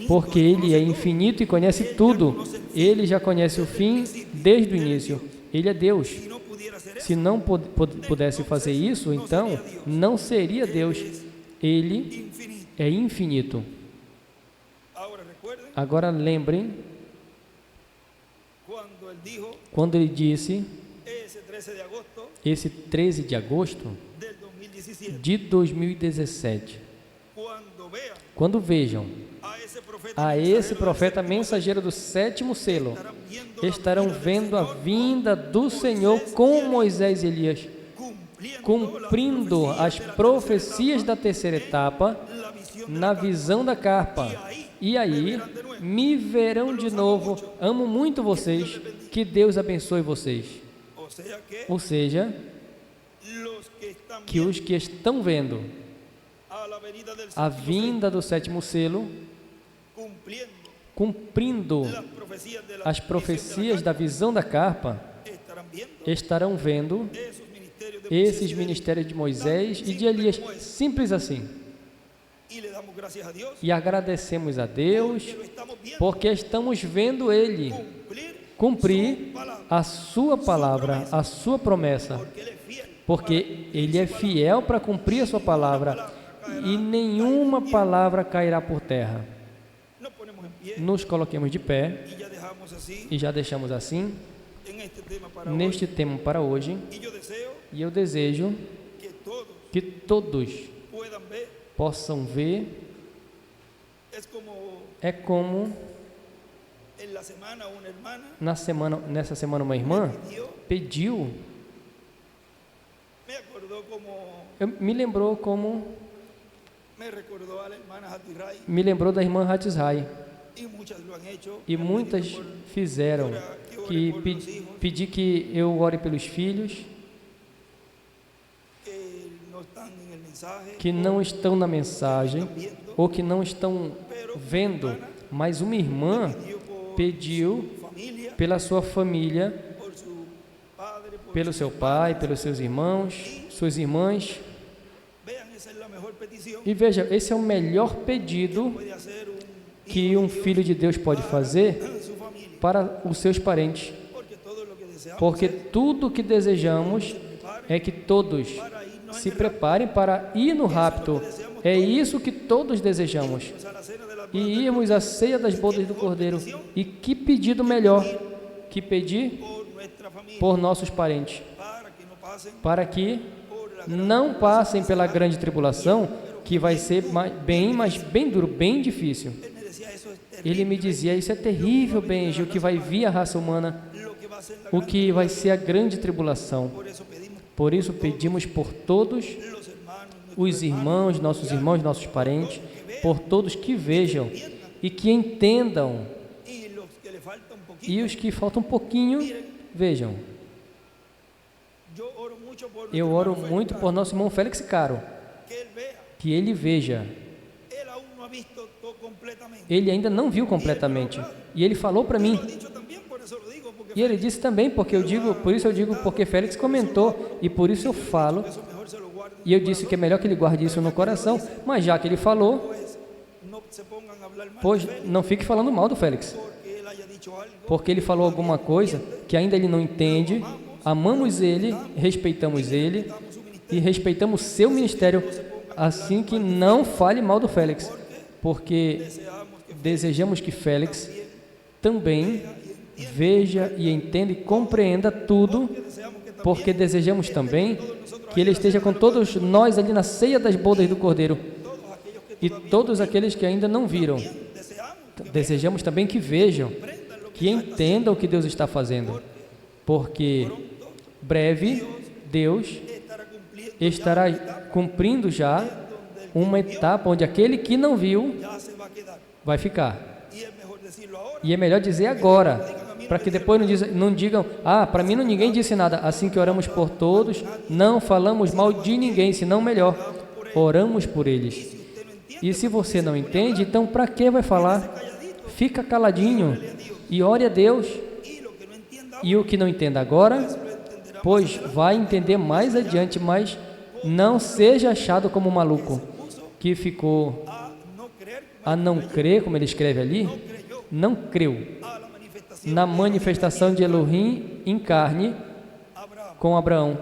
porque Ele é infinito e conhece tudo. Ele já conhece o fim desde o início. Ele é Deus. Se não pudesse fazer isso, então não seria Deus. Ele é infinito. Agora lembrem, quando ele disse, esse 13 de agosto de 2017, quando vejam a esse profeta mensageiro do 7º selo, estarão vendo a vinda do Senhor com Moisés e Elias, cumprindo as profecias da terceira etapa na visão da carpa. E aí, me verão de novo. Amo muito vocês. Que Deus abençoe vocês. Ou seja, que os que estão vendo a vinda do 7º selo, cumprindo as profecias da visão da carpa, estarão vendo esses ministérios de Moisés e de Elias, simples assim. E agradecemos a Deus, porque estamos vendo Ele cumprir a sua palavra, a sua promessa, porque Ele é fiel para cumprir a sua palavra, e nenhuma palavra cairá por terra. Nos coloquemos de pé, e já deixamos assim, neste tema para hoje, e eu desejo que todos possam ver. É como nessa semana uma irmã pediu, me lembrou da irmã Hatizrai, e muitas fizeram, que pedi que eu ore pelos filhos que não estão na mensagem ou que não estão vendo, mas uma irmã pediu pela sua família, pelo seu pai, pelos seus irmãos, suas irmãs. E veja, esse é o melhor pedido que um filho de Deus pode fazer para os seus parentes, porque tudo o que desejamos é que todos se preparem para ir no rapto. É isso que todos desejamos. E irmos à ceia das bodas do Cordeiro. E que pedido melhor que pedir por nossos parentes, para que não passem pela grande tribulação, que vai ser bem duro, bem difícil. Ele me dizia, isso é terrível, Benji, o que vai vir a raça humana, o que vai ser a grande tribulação. Por isso pedimos por todos os irmãos, nossos parentes, por todos que vejam e que entendam. E os que faltam um pouquinho, vejam. Eu oro muito por nosso irmão Félix Caro, que ele veja. Ele ainda não viu completamente. E ele falou para mim. E ele disse também, porque Félix comentou, e por isso eu falo. E eu disse que é melhor que ele guarde isso no coração, mas já que ele falou, pois não fique falando mal do Félix, porque ele falou alguma coisa que ainda ele não entende. Amamos ele, respeitamos ele e respeitamos seu ministério, assim que não fale mal do Félix, porque desejamos que Félix também veja e entenda e compreenda tudo, porque desejamos também que ele esteja com todos nós ali na ceia das bodas do Cordeiro, e todos aqueles que ainda não viram, desejamos também que vejam, que entendam o que Deus está fazendo, porque breve Deus estará cumprindo já uma etapa onde aquele que não viu vai ficar. E é melhor dizer agora, para que depois não digam, para mim ninguém disse nada. Assim que oramos por todos, não falamos mal de ninguém, senão melhor, oramos por eles. E se você não entende, então para que vai falar? fica caladinho e ore a Deus. E o que não entenda agora, pois vai entender mais adiante, mas não seja achado como maluco, que ficou a não crer, como ele escreve ali, não creu na manifestação de Elohim em carne com Abraão.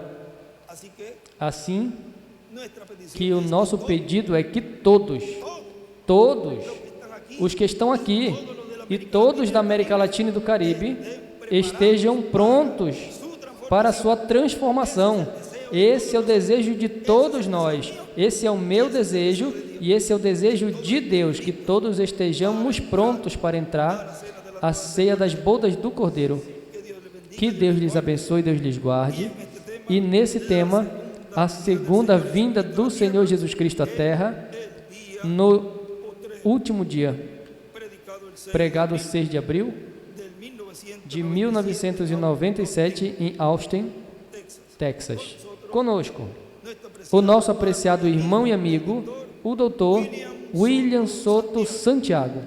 Assim que o nosso pedido é que todos os que estão aqui e todos da América Latina e do Caribe estejam prontos para a sua transformação. Esse é o desejo de todos nós, esse é o meu desejo e esse é o desejo de Deus, que todos estejamos prontos para entrar à ceia das bodas do Cordeiro. Que Deus lhes abençoe, Deus lhes guarde. E nesse tema, a segunda vinda do Senhor Jesus Cristo à Terra, no último dia, pregado 6 de abril de 1997 em Austin, Texas. Conosco, o nosso apreciado irmão e amigo, o Dr. William Soto Santiago.